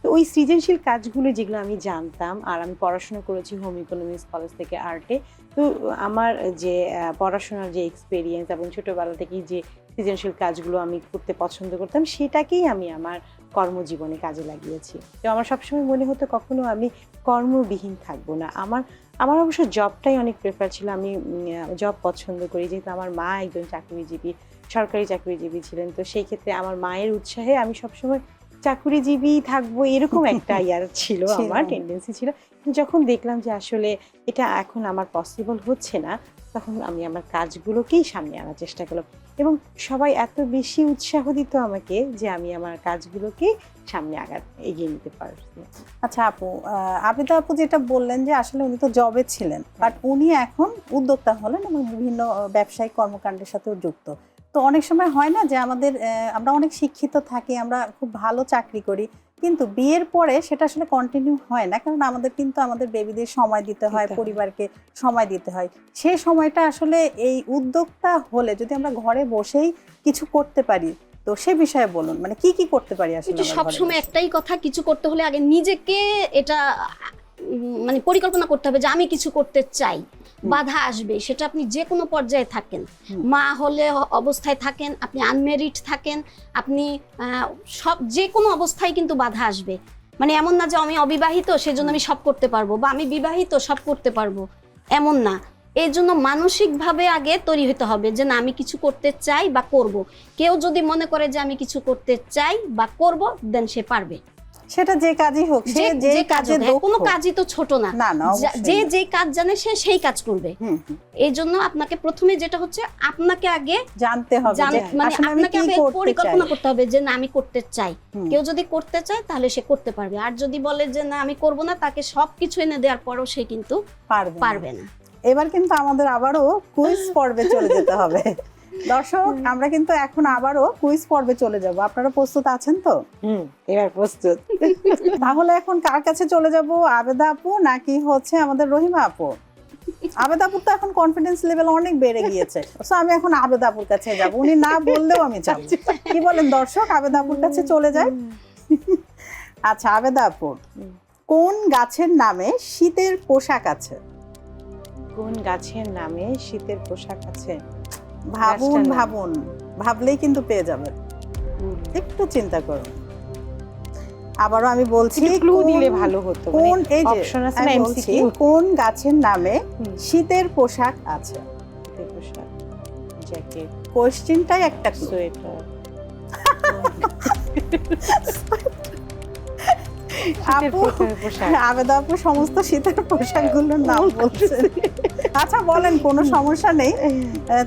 Speaker 2: তো ওই সৃজনশীল কাজগুলো যেগুলো আমি জানতাম, আর আমি পড়াশোনা করেছি হোম ইকোনমিক্স কলেজ থেকে আর্টে, তো আমার যে পড়াশোনার যে এক্সপেরিয়েন্স এবং ছোটবেলা থেকেই যে সৃজনশীল কাজগুলো আমি করতে পছন্দ করতাম, সেটাকেই আমি আমার কর্মজীবনে কাজে লাগিয়েছি। তো আমার সবসময় মনে হতো কখনো আমি কর্মবিহীন থাকবো না। আমার অবশ্য জবটাই অনেক প্রেফার ছিল। আমি জব পছন্দ করি, যেহেতু আমার মা একজন চাকরিজীবী, সরকারি চাকরিজীবী ছিলেন। তো সেই ক্ষেত্রে আমার মায়ের উৎসাহে আমি সবসময় চাকরিজীবী থাকবো, এরকম একটা ছিল, আমার টেন্ডেন্সি ছিল। যখন দেখলাম যে আসলে এটা এখন আমার পসিবল হচ্ছে না, তখন আমি আমার কাজগুলোকেই সামনে আনার চেষ্টা করলাম, এবং সবাই এত বেশি উৎসাহ দিত আমাকে যে আমি আমার কাজগুলোকে সামনে এগিয়ে নিতে পারছি।
Speaker 1: আচ্ছা আপু, আবিদা আপু যেটা বললেন যে আসলে উনি তো জবে ছিলেন, বাট উনি এখন উদ্যোক্তা হলেন এবং বিভিন্ন ব্যবসায়িক কর্মকাণ্ডের সাথেও যুক্ত। তো অনেক সময় হয় না যে আমরা অনেক শিক্ষিত থাকি, আমরা খুব ভালো চাকরি করি, কিন্তু বিয়ের পরে সেটা আসলে কন্টিনিউ হয় না, কারণ আমাদের কিন্তু আমাদের বেবিদের সময় দিতে হয়, পরিবারকে সময় দিতে হয়। সেই সময়টা আসলে এই উদ্যোক্তা হলে যদি আমরা ঘরে বসেই কিছু করতে পারি, তো সে বিষয়ে বলুন, মানে কি কি করতে পারি আসলে?
Speaker 3: সবসময় একটাই কথা, কিছু করতে হলে আগে নিজেকে এটা মানে পরিকল্পনা করতে হবে যে আমি কিছু করতে চাই। বাধা আসবে, সেটা আপনি যে কোনো পর্যায়ে থাকেন, মা হলে অবস্থায় থাকেন, আপনি আনমেরিড থাকেন, আপনি সব যে কোনো অবস্থায় কিন্তু বাধা আসবে। মানে এমন না যে আমি অবিবাহিত সেজন্য আমি সব করতে পারবো, বা আমি বিবাহিত সব করতে পারবো, এমন না। এই জন্য মানসিকভাবে আগে তৈরি হতে হবে যে না, আমি কিছু করতে চাই বা করব। কেউ যদি মনে করে যে আমি কিছু করতে চাই বা করব, দেন সে পারবে।
Speaker 1: সেটা যে কাজই হোক, সে যে কাজে
Speaker 3: কোনো কাজই তো ছোট না, যে কাজ জানে সে সেই কাজ করবে। এই জন্য আপনাকে প্রথমে যেটা হচ্ছে, আপনাকে আগে
Speaker 1: জানতে হবে,
Speaker 3: মানে আপনাকে আগে পরিকল্পনা করতে হবে যে না আমি করতে চাই। কেউ যদি করতে চায় তাহলে সে করতে পারবে, আর যদি বলে যে না আমি করব না, তাকে সবকিছু এনে দেওয়ার পরও সে কিন্তু পারবে না।
Speaker 1: এবার কিন্তু আমাদের আবারও কুইজ পর্বে চলে যেতে হবে। দর্শক, আমরা কিন্তু এখন আবারও কুইজ পর্বে চলে যাব। আপনারা প্রস্তুত আছেন তো?
Speaker 2: এবার প্রস্তুত।
Speaker 1: তাহলে এখন কার কাছে চলে যাব, আবেদা আপু নাকি হচ্ছে আমাদের রহিমা আপু? আবেদা আপুর তো এখন কনফিডেন্স লেভেল অনেক বেড়ে গিয়েছে, সো আমি এখন আবেদা আপুর কাছে যাব। উনি না বললেও আমি যাব। কি বলেন দর্শক, আবেদা আপুর কাছে চলে যায়? আচ্ছা আবেদা আপু, কোন গাছের নামে শীতের পোশাক আছে?
Speaker 2: কোন গাছের নামে শীতের পোশাক আছে?
Speaker 1: ভাবুন ভাবুন, ভাবলেই কিন্তু পেয়ে যাবেন, একটু চিন্তা করুন। আবারও আমি বলছি,
Speaker 2: ক্লু দিলে ভালো হতো।
Speaker 1: কোন, এই যে আমি বলছি, কোন গাছের নামে শীতের পোশাক আছে?
Speaker 2: শীতের পোশাক, জ্যাকেট।
Speaker 1: কোশ্চেনটাই একটা
Speaker 2: সোয়েটার।
Speaker 1: আপু, আবেদা আপু সমস্ত শীতের পোশাকগুলোর নাম বলছে। আচ্ছা বলেন, কোনো সমস্যা নেই,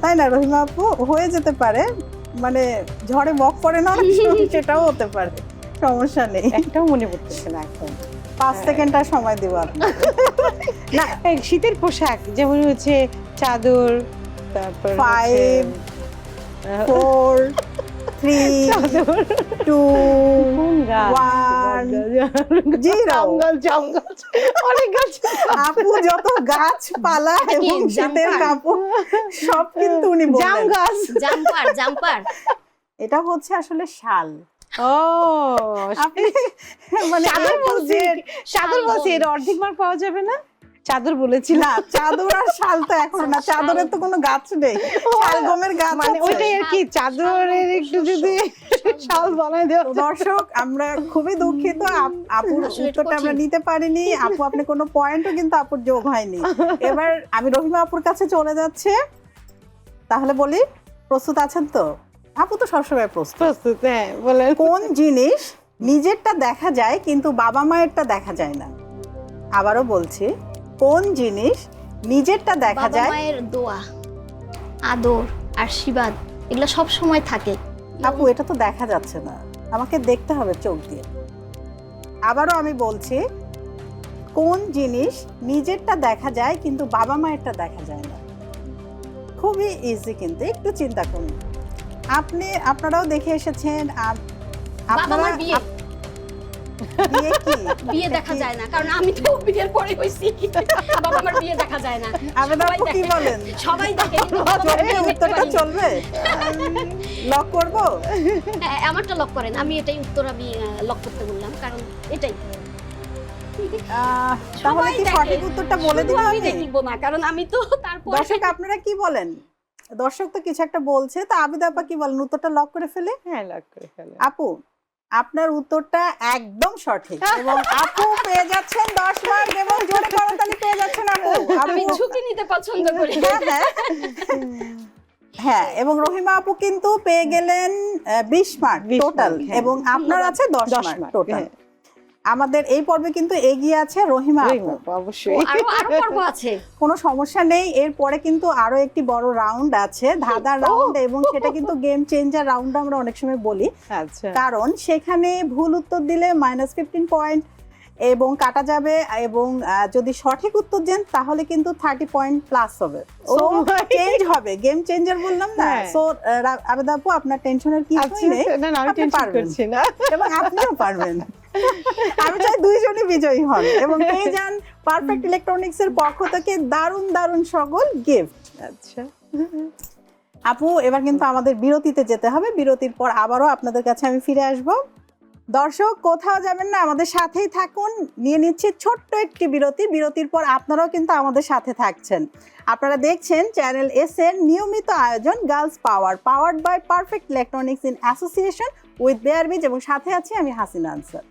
Speaker 1: তাই না রহিমা আপু? হয়ে যেতে পারে, মানে ঝড়ে বক পড়ে না, সেটাও হতে পারে, সমস্যা নেই।
Speaker 2: একটাও মনে পড়তেছে না এখন।
Speaker 1: 5 সেকেন্ড আর সময় দেব আপনাকে।
Speaker 2: না, শীতের পোশাক যেমন হচ্ছে চাদর, তারপর
Speaker 1: 5 4 3 2 1 0।
Speaker 2: অনেক গাছ।
Speaker 1: আপু যত গাছপালা এবং শীতের কাপড় সব কিন্তু উনি বললেন।
Speaker 3: জাম্পার।
Speaker 1: এটা হচ্ছে আসলে শাল।
Speaker 2: ও,
Speaker 1: আপনি মানে
Speaker 2: চাদর বলছি, এর অর্ধেক মার্ক পাওয়া যাবে না? চাদর বলেছিল
Speaker 1: না, চাদর আর শাল তো এখন না, চাদরের তো কোনো গাছ নেই, শালগমের গাছ,
Speaker 2: মানে ওইটাই আর কি, চাদরের একটু যদি শাল বানায় দেওয়া।
Speaker 1: দর্শক, আমরা খুবই দুঃখিত, আপুর উত্তরটা আমরা নিতে পারিনি। আপু, আপনি কোনো পয়েন্টও কিন্তু আপুর যোগ হয়নি। এবার আমি রহিমা আপুর কাছে চলে যাচ্ছে। তাহলে বলি, প্রস্তুত আছেন তো? আপু তো সবসময়
Speaker 2: প্রস্তুত। হ্যাঁ বলেন।
Speaker 1: কোন জিনিস নিজেরটা দেখা যায় কিন্তু বাবা মায়েরটা দেখা যায় না? আবারও বলছি, কোন জিনিস নিজেরটা দেখা যায়?
Speaker 3: বাবা মায়ের দোয়া, আদর, আশীর্বাদ, এগুলো সব সময় থাকে।
Speaker 1: আপু এটা তো দেখা যাচ্ছে না, আমাকে দেখতে হবে চোখ দিয়ে। আবারও আমি বলছি, কোন জিনিস নিজেরটা দেখা যায় কিন্তু বাবা মায়েরটা দেখা যায় না? খুবই ইজি, কিন্তু একটু চিন্তা করুন। আপনারাও দেখে এসেছেন।
Speaker 3: বাবা মার বিয়ে
Speaker 1: বিয়ে কি
Speaker 3: বিয়ে দেখা যায় না, কারণ আমি তো বিয়ের পরে হইছি। বাবা মার বিয়ে দেখা যায় না।
Speaker 1: আবেদা
Speaker 3: সবাই
Speaker 1: আপু কি
Speaker 3: দেখে।
Speaker 1: বলেন?
Speaker 3: সবাই দেখে, কিন্তু বাবা মার
Speaker 1: চলবে?
Speaker 3: বিয়ে দেখতে
Speaker 1: উত্তরটা
Speaker 3: পারি না।
Speaker 1: চলবে? লক করব?
Speaker 3: হ্যাঁ, আমারটা লক করেন। আমি এটাই উত্তর আমি লক করতে বললাম, কারণ এটাই
Speaker 1: তাহলে কি
Speaker 3: দেখে।
Speaker 1: সঠিক উত্তরটা বলে
Speaker 3: শুধু
Speaker 1: দিব
Speaker 3: আমি
Speaker 1: আমি?
Speaker 3: দেখব না, কারণ আমি তো তারপর
Speaker 1: দর্শক আপনারা কি বলেন? দর্শক তো কিছু একটা বলছে, তো আবিদা আপা কি বলেন, উত্তরটা লক করে ফেলে?
Speaker 2: হ্যাঁ, লক করে ফেলে।
Speaker 1: আপু, আপনার উত্তরটা একদম সঠিক এবং আপু পেয়ে যাচ্ছেন 10 মার্ক এবং জোরে করতালি পেয়ে যাচ্ছেন আপু।
Speaker 3: আমি
Speaker 1: আপু
Speaker 3: ঝুঁকি নিতে পছন্দ করি।
Speaker 1: হ্যাঁ, হ্যাঁ, এবং রহিমা আপু কিন্তু পেয়ে গেলেন 20 মার্ক
Speaker 2: 20
Speaker 1: টোটাল,
Speaker 2: mark, হ্যাঁ।
Speaker 1: এবং আপনার আছে 10
Speaker 2: 10
Speaker 1: মার্ক
Speaker 2: mark,
Speaker 1: টোটাল।
Speaker 2: হ্যাঁ।
Speaker 1: আমাদের এই পর্বে কিন্তু এগিয়ে আছে রহিমা আপু।
Speaker 2: রহিমা আপু,
Speaker 3: ও,
Speaker 2: অবশ্যই।
Speaker 3: আরো পর্ব আছে।
Speaker 1: কোনো সমস্যা নেই, এরপরে কিন্তু আরো একটি বড় রাউন্ড আছে, ধাঁধার রাউন্ড, এবং সেটা কিন্তু গেম চেঞ্জার রাউন্ড আমরা অনেক সময় বলি,
Speaker 2: আচ্ছা,
Speaker 1: কারণ সেখানে ভুল উত্তর দিলে -15 পয়েন্ট এবং কাটা যাবে, এবং যদি সঠিক উত্তর দেন তাহলে কিন্তু 30 পয়েন্ট প্লাস হবে। So
Speaker 2: Oh my!
Speaker 1: চেঞ্জ হবে, গেম চেঞ্জার বললাম না।
Speaker 2: হ্যাঁ।
Speaker 1: সো আবেদা আপু, আপনার টেনশনের
Speaker 2: আচ্ছা,
Speaker 1: কিছুই নেই,
Speaker 2: না না, আমি
Speaker 1: আপনি
Speaker 2: টেনশন
Speaker 1: পারবেন।
Speaker 2: করছি না।
Speaker 1: এবং আপনিও পারবেন। আমি চাই দুইজনই বিজয়ী হন এবং পেয়ে যান পারফেক্ট ইলেকট্রনিক্স এর পক্ষ থেকে দারুণ দারুণ সকল গিফট।
Speaker 2: আচ্ছা,
Speaker 1: আপু, এবার কিন্তু আমাদের বিরতিতে যেতে হবে। বিরতির পর আবারও আপনাদের কাছে আমি ফিরে আসব। দর্শক, কোথাও যাবেন না, আমাদের সাথেই থাকুন। নিয়ে নিচ্ছি ছোট্ট একটি বিরতি। বিরতির পর আপনারাও কিন্তু আমাদের সাথে থাকছেন। আপনারা দেখছেন চ্যানেল এস এর নিয়মিত আয়োজন girls power, powered by perfect electronics in association with বেয়ারবিজ, এবং সাথে আছি আমি হাসিনা আনসার।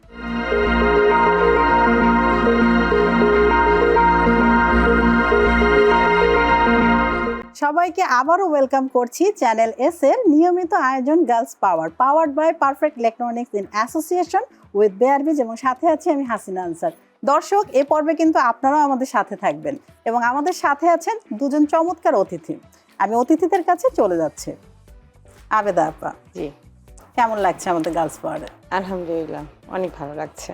Speaker 1: সবাইকে আবারও ওয়েলকাম করছি চ্যানেল এস এর নিয়মিত আয়োজন girls power, powered by perfect electronics in association with বেয়ারবিজ, এবং সাথে আছি আমি হাসিনা আনসার। দর্শক, এ পর্বে কিন্তু আপনারাও আমাদের সাথে থাকবেন এবং আমাদের সাথে আছেন দুজন চমৎকার অতিথি। আমি অতিথিদের কাছে চলে যাচ্ছি। আবেদা আপা,
Speaker 2: জি,
Speaker 1: কেমন লাগছে আমাদের গার্লস পাওয়ারে?
Speaker 2: আলহামদুলিল্লাহ, অনেক ভালো লাগছে।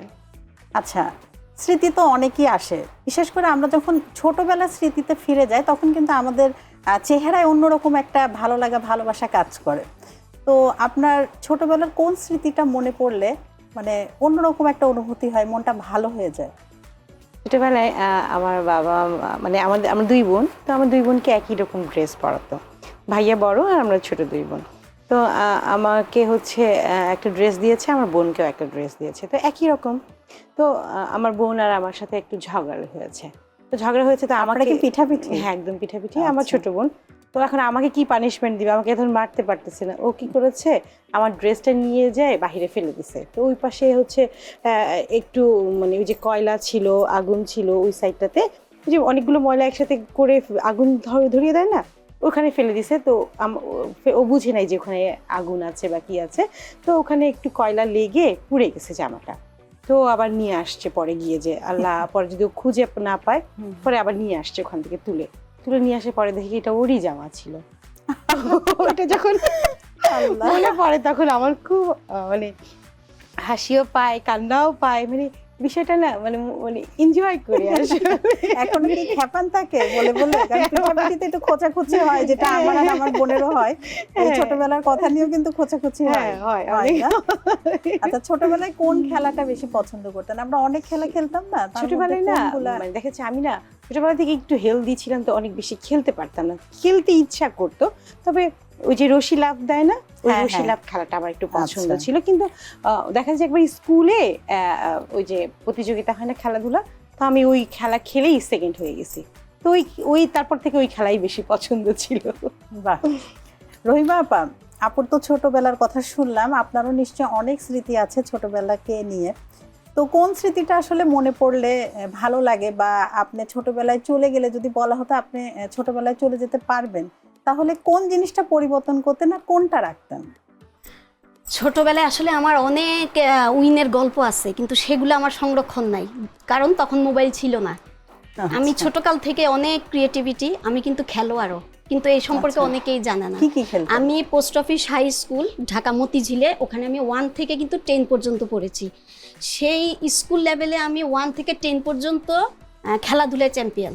Speaker 1: আচ্ছা, স্মৃতি তো অনেকই আসে, বিশেষ করে আমরা যখন ছোটবেলার স্মৃতিতে ফিরে যাই তখন কিন্তু আমাদের চেহারায় অন্যরকম একটা ভালো লাগা, ভালোবাসা কাজ করে। তো আপনার ছোটবেলার কোন স্মৃতিটা মনে পড়লে মানে অন্যরকম একটা অনুভূতি হয়, মনটা ভালো হয়ে যায়?
Speaker 2: ছোটবেলায় আমার বাবা, মানে আমরা দুই বোন, তো আমার দুই বোনকে একই রকম ড্রেস পরাতো। ভাইয়া বড় আর আমরা ছোট দুই বোন। তো আমাকে হচ্ছে একটা ড্রেস দিয়েছে, আমার বোনকেও একটা ড্রেস দিয়েছে, তো একই রকম। তো আমার বোন আর আমার সাথে একটু ঝগড়া হয়েছে। তো ঝগড়া হয়েছে, তো
Speaker 1: আপনারা কি পিঠাপিঠি?
Speaker 2: হ্যাঁ, একদম পিঠাপিঠি। আমার
Speaker 1: আচ্ছা।
Speaker 2: ছোট বোন, তো এখন আমাকে কি পানিশমেন্ট দিবে, আমাকে এখন মারতে পারতেছে না। ও কি করেছে, আমার ড্রেসটা নিয়ে যায় বাহিরে ফেলে দিছে। তো ওই পাশে হচ্ছে একটু মানে ওই যে কয়লা ছিল, আগুন ছিল ওই সাইডটাতে, ওই যে অনেকগুলো ময়লা একসাথে করে আগুন ধরিয়ে দেয় না, ওখানে ফেলে দিছে। তো ও বুঝে নাই যে ওখানে আগুন আছে বা কি আছে, তো ওখানে একটু কয়লা লেগে পুড়ে গেছে জামাটা। তো আবার নিয়ে আসছে পরে গিয়ে, যে আল্লাহ, পরে যদি ও খুঁজে না পায়, পরে আবার নিয়ে আসছে ওখান থেকে তুলে নিয়ে আসে। পরে দেখি এটা ওরই জামা ছিল। ওটা যখন
Speaker 1: আল্লাহ।
Speaker 2: মনে পড়ে তখন আমার খুব মানে হাসিও পায়, কান্নাও পায়, মানে বিষয়টা না মানে মানে এনজয় করি আসলে।
Speaker 1: এখনো কি খেপান থাকে বলে বলে? কারণ পিঠাপিঠিতে একটু খোঁচাখুচি হয়, যেটা আমার আর আমার বোনেরও হয়। এই ছোটবেলার কথা নিয়েও কিন্তু খোঁচাখুচি হয়।
Speaker 2: হ্যাঁ, হয়
Speaker 1: হয়
Speaker 2: অনেক।
Speaker 1: না? আচ্ছা, ছোটবেলায় কোন খেলাটা বেশি পছন্দ করতেন? আমরা অনেক খেলা খেলতাম না, তার মধ্যে
Speaker 2: ছোটবেলায় না
Speaker 1: কোনগুলা?
Speaker 2: মানে দেখেছি আমি না ছোটবেলা থেকে একটু হেলদি ছিলাম, তো অনেক বেশি খেলতে পারতাম না, খেলতে ইচ্ছা করতো। তবে ওই যে রশি লাফ দেয় না, ওই
Speaker 1: হ্যাঁ,
Speaker 2: রশি
Speaker 1: হ্যাঁ।
Speaker 2: লাফ খেলাটা আমার একটু পছন্দ
Speaker 1: আচ্ছা।
Speaker 2: ছিল। কিন্তু দেখা যাচ্ছে একবার স্কুলে ওই যে প্রতিযোগিতা হয় না খেলাধুলা, তো আমি ওই খেলা খেলেই সেকেন্ড হয়ে গেছি। তো ওই তারপর থেকে ওই খেলাই বেশি পছন্দ ছিল।
Speaker 1: বাহ। রহিমা আপা, আপুর তো ছোটবেলার কথা শুনলাম, আপনারও নিশ্চয় অনেক স্মৃতি আছে ছোটবেলাকে নিয়ে। তো কোন স্মৃতিটা আসলে মনে পড়লে ভালো লাগে, বা আপনি ছোটবেলায় চলে গেলে যদি বলা হতো আপনি ছোটবেলায় চলে যেতে পারবেন, তাহলে কোন জিনিসটা পরিবর্তন করতেন আর কোনটা রাখতেন?
Speaker 3: ছোটবেলায় আসলে আমার অনেক উইনের গল্প আছে, কিন্তু সেগুলো আমার সংরক্ষণ নাই, কারণ তখন মোবাইল ছিল না। আমি
Speaker 1: আচ্ছা।
Speaker 3: ছোটকাল থেকে অনেক ক্রিয়েটিভিটি, আমি কিন্তু খেলোয়াড়ও। কিন্তু এই সম্পর্কে
Speaker 1: আচ্ছা।
Speaker 3: অনেকেই জানে না।
Speaker 1: কি কি খেলতেন?
Speaker 3: আমি post office high school Dhaka মতিঝিলে, ওখানে আমি 1 থেকে কিন্তু 10 পর্যন্ত পড়েছি। সেই স্কুল লেভেলে আমি 1 থেকে 10 পর্যন্ত খেলাধুলায় চ্যাম্পিয়ন।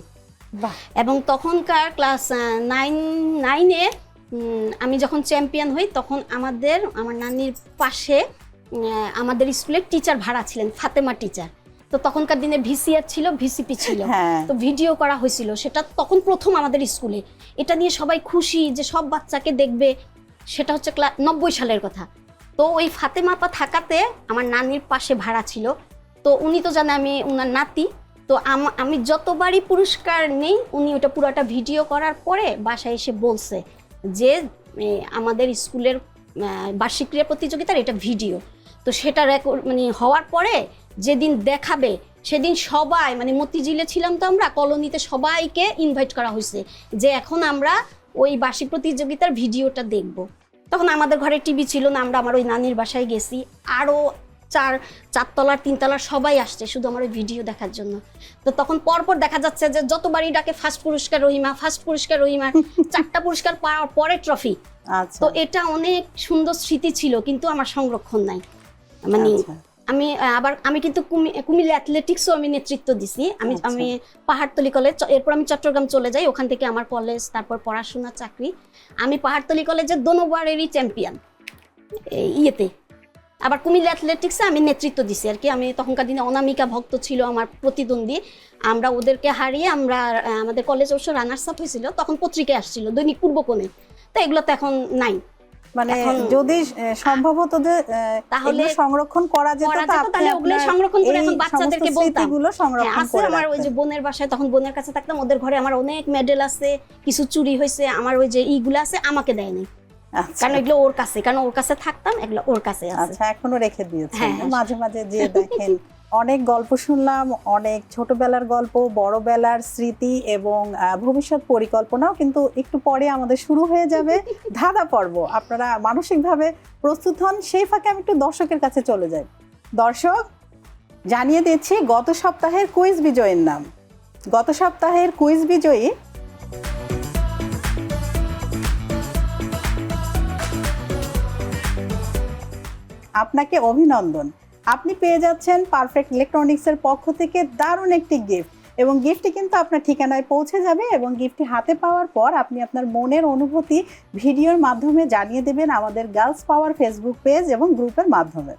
Speaker 2: বাহ,
Speaker 3: এবং তখনকার ক্লাস 9-এ আমি যখন চ্যাম্পিয়ন হই, তখন আমার নানির পাশে আমাদের স্কুলের টিচার ভাড়া ছিলেন, ফাতেমা টিচার। তো তখনকার দিনে ভিসিআর ছিল, ভিসিপি ছিল,
Speaker 1: হ্যাঁ।
Speaker 3: তো ভিডিও করা হয়েছিল, সেটা তখন প্রথম আমাদের স্কুলে। এটা নিয়ে সবাই খুশি যে সব বাচ্চাকে দেখবে। সেটা হচ্ছে 90 সালের কথা। তো ওই ফাতেমা আপা থাকাতে আমার নানির পাশে ভাড়া ছিল। তো উনি তো জানে আমি উনার নাতি। তো আমি যতবারই পুরস্কার নেই, উনি ওটা পুরোটা ভিডিও করার পরে বাসায় এসে বলছে যে আমাদের স্কুলের বার্ষিক ক্রীড়া প্রতিযোগিতার এটা ভিডিও। তো সেটা রেকর্ড হওয়ার পরে যেদিন দেখাবে, সেদিন সবাই মতিঝিলে ছিলাম তো আমরা, কলোনিতে সবাইকে ইনভাইট করা হয়েছে যে এখন আমরা ওই বার্ষিক প্রতিযোগিতার ভিডিওটা দেখব। তখন আমাদের ঘরে টিভি ছিল না, আমরা আমার ওই নানির বাসায় গেছি। আরও 4 তলার 3 তলার সবাই আসছে শুধু আমার ওই ভিডিও দেখার জন্য। তো তখন পরপর দেখা যাচ্ছে যে যতবারই ডাকে ফার্স্ট পুরস্কার রহিমা, ফার্স্ট পুরস্কার রহিমা, 4টা পুরস্কার পাওয়ার পরে ট্রফি।
Speaker 1: আচ্ছা।
Speaker 3: তো এটা অনেক সুন্দর স্মৃতি ছিল, কিন্তু আমার সংরক্ষণ নাই।
Speaker 1: আচ্ছা।
Speaker 3: আমি কিন্তু কুমিল্লা অ্যাথলেটিক্সও আমি নেতৃত্ব দিছি।
Speaker 1: আচ্ছা।
Speaker 3: আমি পাহাড়তলি কলেজ, এরপর আমি চট্টগ্রাম চলে যাই, ওখান থেকে আমার কলেজ, তারপর পড়াশোনা, চাকরি। আমি পাহাড়তলি কলেজের দোনোবারেরই চ্যাম্পিয়ন ইয়েতে। আবার কুমিল্লা অ্যাথলেটিক্সে আমি নেতৃত্ব দিছি আর কি। আমি তখনকার দিনে অনামিকা ভক্ত ছিল আমার প্রতিদ্বন্দ্বী, আমরা ওদেরকে হারিয়ে আমাদের কলেজ অবশ্য রানার্স আপ হয়েছিল, তখন পত্রিকায় আসছিল দৈনিক পূর্বকোণে। তো এগুলো তো এখন নাই।
Speaker 1: যদি সম্ভব হতো যে
Speaker 3: তাহলে
Speaker 1: সংরক্ষণ করা যেত,
Speaker 3: তাহলে ওগুলো সংরক্ষণ করে এখন বাচ্চাদেরকে বলতাম।
Speaker 1: সংরক্ষণ
Speaker 3: আছে আমার ওই যে বোনের বাসায়, তখন বোনের কাছে থাকতাম, ওদের ঘরে আমার অনেক মেডেল আছে, কিছু চুরি হয়েছে, আমার ওই যে ইগুলো আছে, আমাকে দেয়নি, কারণ এগুলো ওর কাছে, কারণ ওর কাছে থাকতাম, এগুলো ওর কাছে আছে।
Speaker 1: আচ্ছা, এখনো রেখে দিয়েছেন?
Speaker 3: হ্যাঁ।
Speaker 1: মাঝে মাঝে যে দেখেন অনেক গল্প শুনলাম, অনেক ছোটবেলার গল্প, বড়বেলার স্মৃতি এবং ভবিষ্যৎ পরিকল্পনাও কিন্তু একটু পরে আমাদের শুরু হয়ে যাবে ধাঁধা পর্ব। আপনারা মানসিকভাবে প্রস্তুত হন। সেই ফাঁকে আমি একটু দর্শকের কাছে চলে যাই। দর্শক, জানিয়ে দিচ্ছি গত সপ্তাহের কুইজ বিজয়ীর নাম। গত সপ্তাহের কুইজ বিজয়ী আপনাকে অভিনন্দন। আপনি পেয়ে যাচ্ছেন পারফেক্ট ইলেকট্রনিক্সের পক্ষ থেকে দারুণ একটি গিফট, এবং গিফটটি কিন্তু আপনার ঠিকানায় পৌঁছে যাবে, এবং গিফটটি হাতে পাওয়ার পর আপনি আপনার মনের অনুভূতি ভিডিওর মাধ্যমে জানিয়ে দেবেন আমাদের গার্লস পাওয়ার ফেসবুক পেজ এবং গ্রুপের মাধ্যমে।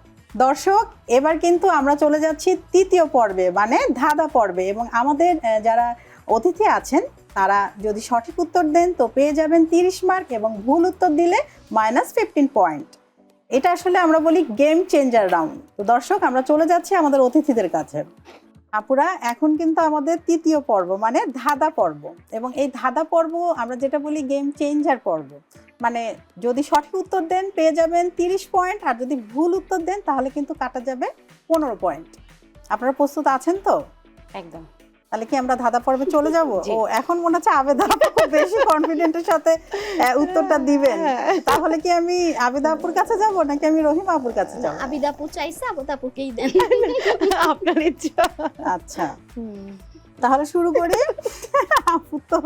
Speaker 1: দর্শক, এবার কিন্তু আমরা চলে যাচ্ছি তৃতীয় পর্বে, মানে ধাঁধা পর্বে, এবং আমাদের যারা অতিথি আছেন তারা যদি সঠিক উত্তর দেন তো পেয়ে যাবেন 30 মার্ক, এবং ভুল উত্তর দিলে -15 পয়েন্ট। এটা আসলে আমরা বলি গেম চেঞ্জার রাউন্ড। তো দর্শক, আমরা চলে যাচ্ছি আমাদের অতিথিদের কাছে। আপুরা, এখন কিন্তু আমাদের তৃতীয় পর্ব, মানে ধাঁধা পর্ব, এবং এই ধাঁধা পর্ব আমরা যেটা বলি গেম চেঞ্জার পর্ব। মানে যদি সঠিক উত্তর দেন পেয়ে যাবেন 30 পয়েন্ট, আর যদি ভুল উত্তর দেন তাহলে কিন্তু কাটা যাবে 15 পয়েন্ট। আপনারা প্রস্তুত আছেন তো?
Speaker 2: একদম।
Speaker 1: তাহলে কি আমরা ধাঁধা পর্বে চলে যাব? ও, এখন মনে হচ্ছে আবেদা আপু খুব বেশি কনফিডেন্টের সাথে উত্তরটা দিবেন। তাহলে কি আমি আবেদা আপুর কাছে যাব নাকি আমি রহিমা আপুর কাছে যাব?
Speaker 3: আবিদা আপু চাইছে, আবিদা আপুকেই দেন।
Speaker 2: আপনার ইচ্ছা।
Speaker 1: আচ্ছা, তাহলে শুরু করি। আপু তো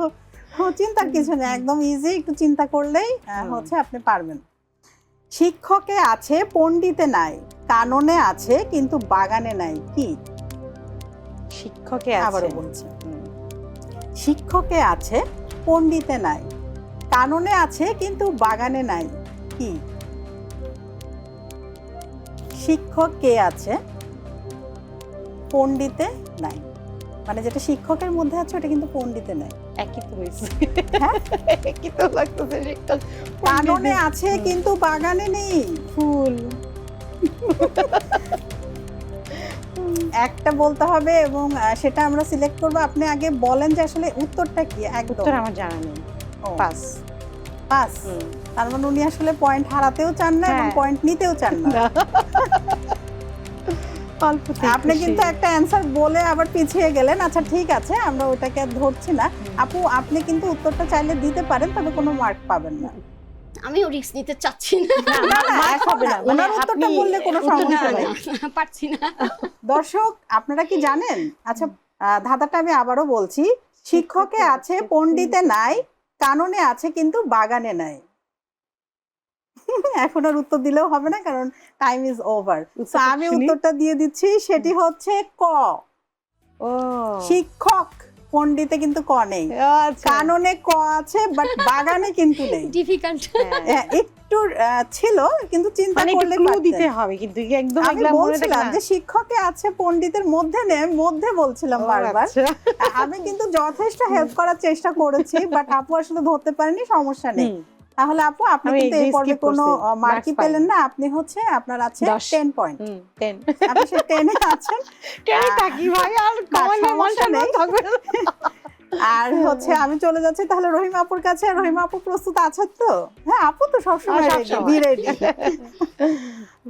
Speaker 1: চিন্তার কিছু নেই, একদম ইজি, একটু চিন্তা করলেই হচ্ছে আপনি পারবেন। শিক্ষকে আছে পণ্ডিতে নাই, কাননে আছে কিন্তু বাগানে নাই, কি?
Speaker 2: শিক্ষকে
Speaker 1: আবারও বলছি, শিক্ষকে আছে পণ্ডিতে নাই, কাননে আছে কিন্তু বাগানে নাই, কি? শিক্ষক কে আছে, পণ্ডিতে নাই, মানে যেটা শিক্ষকের মধ্যে আছে ওটা কিন্তু পণ্ডিতে নাই।
Speaker 2: একই তো হয়েছে,
Speaker 1: হ্যাঁ,
Speaker 2: একই তো লাগতেছে। শিক্ষক
Speaker 1: কাননে আছে কিন্তু বাগানে নেই,
Speaker 2: ফুল।
Speaker 1: একটা বলতে হবে, এবং সেটা আমরা সিলেক্ট করব। আপনি আগে বলেন যে আসলে উত্তরটা কি। একদম
Speaker 2: উত্তর আমার জানা নেই।
Speaker 1: পাস। পাস, তার মানে উনি আসলে পয়েন্ট হারাতেও চান না এবং পয়েন্ট নিতেও চান না। আপনি কিন্তু একটা অ্যানসার বলে আবার পিছিয়ে গেলেন। আচ্ছা, ঠিক আছে, আমরা ওটাকে আর ধরছি না। আপু, আপনি কিন্তু উত্তরটা চাইলে দিতে পারেন, তবে কোনো মার্ক পাবেন না।
Speaker 3: আমিও রিস্ক নিতে চাচ্ছি না।
Speaker 1: ওনার উত্তরটা বললে কোনো সমস্যা নেই,
Speaker 3: পারছি না।
Speaker 1: দর্শক, আপনারা কি জানেন? আচ্ছা, ধাঁধাটা আমি আবারও বলছি। শিক্ষকে আছে পণ্ডিতে নাই, কাননে আছে কিন্তু বাগানে নাই। এখন আর উত্তর দিলেও হবে না, কারণ টাইম ইজ ওভার। তো আমি উত্তরটা দিয়ে দিচ্ছি, সেটি হচ্ছে ক।
Speaker 2: ও
Speaker 1: শিক্ষক, পণ্ডিতে কিন্তু ক নেই,
Speaker 2: আচ্ছা।
Speaker 1: কাননে ক আছে বাট বাগানে কিন্তু নেই।
Speaker 3: ডিফিকাল্ট।
Speaker 1: একটু ছিল, কিন্তু চিন্তা
Speaker 2: মানে একটু
Speaker 1: করলে
Speaker 2: ক্লু
Speaker 1: পারতেন।
Speaker 2: দিতে হবে, কিন্তু একদম
Speaker 1: আমি
Speaker 2: এগুলা মনে থাকে
Speaker 1: বলছিলাম
Speaker 2: না।
Speaker 1: যে শিক্ষকে আছে, পণ্ডিতের মধ্যে নেই, মধ্যে বলছিলাম
Speaker 2: ও
Speaker 1: বারবার।
Speaker 2: আচ্ছা।
Speaker 1: আমি কিন্তু যথেষ্ট হেল্প করার চেষ্টা করেছি, বাট আপু আসলে ধরতে পারেনি, সমস্যা নেই। তাহলে আপু আপনি
Speaker 2: আমি
Speaker 1: কিন্তু এই
Speaker 2: skip
Speaker 1: পর্বে কোনো
Speaker 2: করছি,
Speaker 1: মার্কই
Speaker 2: marks
Speaker 1: পেলেন
Speaker 2: পাইনি।
Speaker 1: না। আপনি হচ্ছে আপনার আছে
Speaker 2: 10
Speaker 1: 10 পয়েন্ট।
Speaker 2: 10
Speaker 1: আপনি সে 10 এ আছেন।
Speaker 2: টেনে থাকি ভাই, আর
Speaker 1: না,
Speaker 2: কমালে মান
Speaker 1: সমস্যা
Speaker 2: সম্মান
Speaker 1: নেই।
Speaker 2: থাকবে না।
Speaker 1: আর হচ্ছে আমি চলে যাচ্ছি তাহলে রহিমা আপুর কাছে। রহিমা আপু প্রস্তুত আছেন তো? হ্যাঁ, আপু তো সবসময়
Speaker 2: সবসময়।
Speaker 1: রেডি।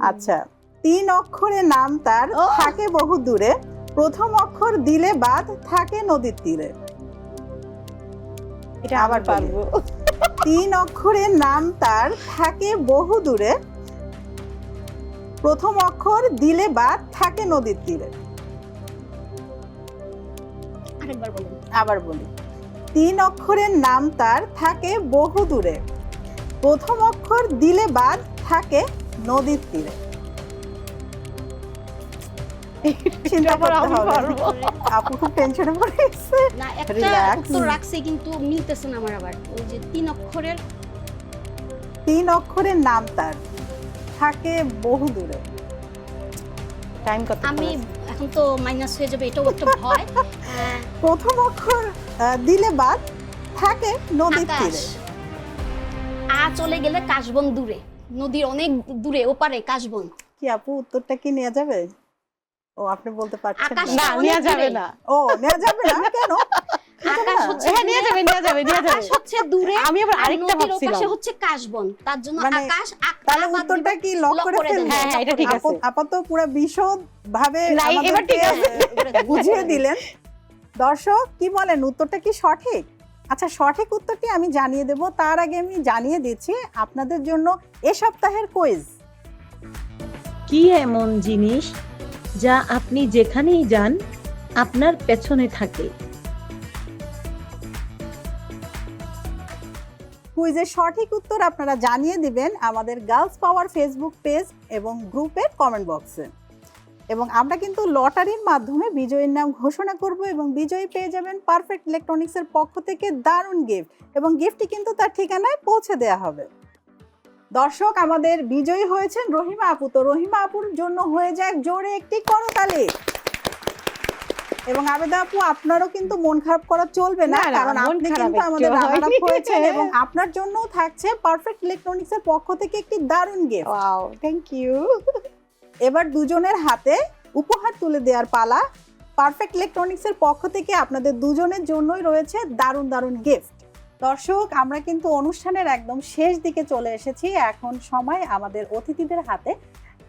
Speaker 1: আচ্ছা, 3 অক্ষরের নাম তার,
Speaker 2: ও।
Speaker 1: থাকে বহু দূরে, প্রথম অক্ষর দিলে বাদ, থাকে নদীর তীরে।
Speaker 2: এটা
Speaker 1: আবার
Speaker 2: আবার পারবো।
Speaker 1: 3 অক্ষরের নাম তার, থাকে বহু দূরে, প্রথম অক্ষর দিলে বাদ, থাকে নদীর তীরে।
Speaker 3: আরেকবার বলুন।
Speaker 1: আবার বলি, 3 অক্ষরের নাম তার, থাকে বহু দূরে, প্রথম অক্ষর দিলে বাদ, থাকে নদীর তীরে। চিন্তা
Speaker 2: এটা আবার
Speaker 1: করতে
Speaker 2: আমি
Speaker 1: হবে।
Speaker 2: পারবো।
Speaker 1: আপু খুব টেনশনে পড়ে গেছে।
Speaker 3: না, একটা
Speaker 1: Relax.
Speaker 3: উত্তর রাখছি কিন্তু মিলতেছে না আমার। আবার ওই যে 3 অক্ষরের
Speaker 1: 3 অক্ষরের নাম তার, থাকে বহু দূরে।
Speaker 2: টাইম কত?
Speaker 3: আমি এখন তো মাইনাস হয়ে যাবে, এটাও একটা ভয়।
Speaker 1: প্রথম অক্ষর দিলে বাদ, থাকে নদীর
Speaker 3: আকাশ।
Speaker 1: তীরে।
Speaker 3: চলে গেলে কাশবন দূরে, নদীর অনেক দূরে ওপারে কাশবন।
Speaker 1: কি আপু উত্তরটা কি নেওয়া যাবে? ও আপনি বলতে পারছেন
Speaker 3: আকাশ
Speaker 1: না।
Speaker 2: না,
Speaker 3: অনেক
Speaker 2: নেওয়া যাবে
Speaker 3: দূরে।
Speaker 2: না।
Speaker 1: ও নেওয়া যাবে না কেন?
Speaker 3: আকাশ হচ্ছে
Speaker 2: হ্যাঁ, নেওয়া যাবে, নেওয়া যাবে, নেওয়া যাবে।
Speaker 3: আকাশ হচ্ছে দূরে,
Speaker 2: আমি আবার
Speaker 3: আর
Speaker 2: আরেকটা
Speaker 3: নদীর
Speaker 2: ভাবছিলাম।
Speaker 3: ওপাশে হচ্ছে কাশবন, তার জন্য
Speaker 1: মানে
Speaker 3: আকাশ
Speaker 1: তাহলে উত্তরটা কি লক করে ফেলবেন?
Speaker 2: হ্যাঁ, হ্যাঁ, এটা ঠিক আছে।
Speaker 1: আপাতত পুরো বিশদ ভাবে
Speaker 2: না, এবার ঠিক আছে।
Speaker 1: বুঝিয়ে দিলেন। দর্শক কি বলেন, উত্তরটা কি সঠিক? আচ্ছা, সঠিক উত্তরটি আমি জানিয়ে দেব, তার আগে আমি জানিয়ে দিচ্ছি আপনাদের জন্য এ সপ্তাহের কুইজ।
Speaker 4: কি এমন জিনিস যা আপনি যেখানেই যান আপনার পেছনে থাকে?
Speaker 1: কুইজের সঠিক উত্তর আপনারা জানিয়ে দিবেন আমাদের গার্লস পাওয়ার ফেসবুক পেজ এবং গ্রুপের কমেন্ট বক্সে। এবং আমরা কিন্তু লটারির মাধ্যমে বিজয়ীর নাম ঘোষণা করব, এবং বিজয়ী পেয়ে যাবেন পারফেক্ট ইলেকট্রনিক্সের পক্ষ থেকে দারুণ গিফট, এবং গিফটটি কিন্তু তার ঠিকানায় পৌঁছে দেওয়া হবে। দর্শক, আমাদের বিজয়ী হয়েছেন রহিমা আপু। তো রহিমা আপুর জন্য হয়ে যাক জোরে একটি করতালি। এবং আবেদা আপু, আপনারও কিন্তু মন খারাপ করা চলবে না,
Speaker 2: না, না,
Speaker 1: কারণ
Speaker 2: মন
Speaker 1: আপনি
Speaker 2: খারাপ
Speaker 1: কিন্তু আমাদের
Speaker 2: একটু
Speaker 1: রানার আপ
Speaker 2: হয়নি।
Speaker 1: হয়েছেন, এবং আপনার জন্যও থাকছে পারফেক্ট ইলেকট্রনিক্সের পক্ষ থেকে একটি দারুণ গিফট।
Speaker 2: Wow, thank you.
Speaker 1: এবার দুজনের হাতে উপহার তুলে দেওয়ার পালা। পারফেক্ট ইলেকট্রনিক্সের পক্ষ থেকে আপনাদের দুজনের জন্যই রয়েছে দারুণ দারুণ গিফট। দর্শক, আমরা কিন্তু অনুষ্ঠানের একদম শেষ দিকে চলে এসেছি। এখন সময় আমাদের অতিথিদের হাতে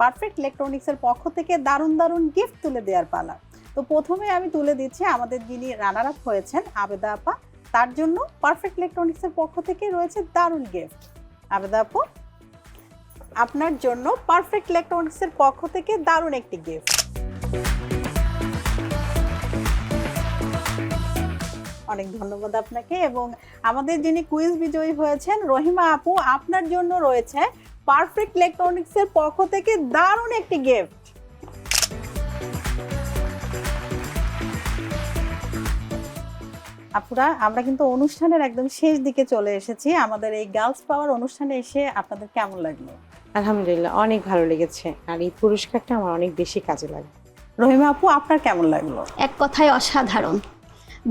Speaker 1: পারফেক্ট ইলেকট্রনিক্সের পক্ষ থেকে দারুণ দারুণ গিফট তুলে দেওয়ার পালা। তো প্রথমে আমি তুলে দিচ্ছি আমাদের যিনি রানার আপ হয়েছেন আবেদা আপা, তার জন্য পারফেক্ট ইলেকট্রনিক্সের পক্ষ থেকে রয়েছে দারুণ গিফট। আবেদা আপু, আপনার জন্য পারফেক্ট ইলেকট্রনিক্সের পক্ষ থেকে দারুণ একটি গিফট। অনেক ধন্যবাদ আপনাকে। এবং আমাদের যিনি কুইজ বিজয়ী হয়েছেন রহিমা আপু, আপনার জন্য রয়েছে পারফেক্ট ইলেকট্রনিক্সের পক্ষ থেকে দারুণ একটি গিফট। আপুরা, আমরা কিন্তু অনুষ্ঠানের একদম শেষ দিকে চলে এসেছি। আমাদের এই গার্লস পাওয়ার অনুষ্ঠানে এসে আপনাদের কেমন লাগলো?
Speaker 2: আলহামদুলিল্লাহ, অনেক ভালো লেগেছে, আর এই পুরস্কারটা আমার অনেক বেশি কাজে লাগে।
Speaker 1: রহিমা আপু, আপনার কেমন লাগলো?
Speaker 3: এক কথায় অসাধারণ।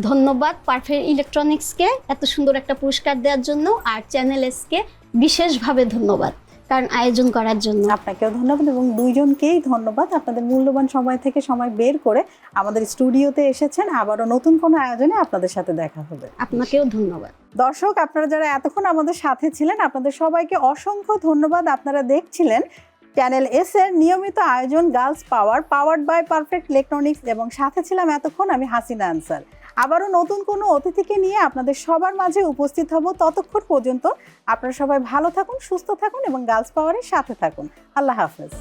Speaker 3: ধন্যবাদ পারফেক্ট ইলেকট্রনিক্সকে এত সুন্দর একটা পুরস্কার দেওয়ার জন্য, আর চ্যানেল এসকে বিশেষভাবে ধন্যবাদ কারণ আয়োজন করার জন্য।
Speaker 1: আপনাকেও ধন্যবাদ, এবং দুইজনকেই ধন্যবাদ। আপনাদের মূল্যবান সময় থেকে সময় বের করে আমাদের স্টুডিওতে এসেছেন। আবারও নতুন কোনো আয়োজনে আপনাদের সাথে দেখা হবে।
Speaker 3: আপনাকেও ধন্যবাদ।
Speaker 1: দর্শক, আপনারা যারা এতক্ষণ আমাদের সাথে ছিলেন, আপনাদের সবাইকে অসংখ্য ধন্যবাদ। আপনারা দেখছিলেন চ্যানেল এস এর নিয়মিত আয়োজন girls power, powered by perfect electronics, এবং সাথে ছিলাম এতক্ষণ আমি হাসিনা আনসার। আবারও নতুন কোনো অতিথিকে নিয়ে আপনাদের সবার মাঝে উপস্থিত হব। ততক্ষণ পর্যন্ত আপনারা সবাই ভালো থাকুন, সুস্থ থাকুন, এবং গার্লস পাওয়ারের সাথে থাকুন। আল্লাহ হাফেজ।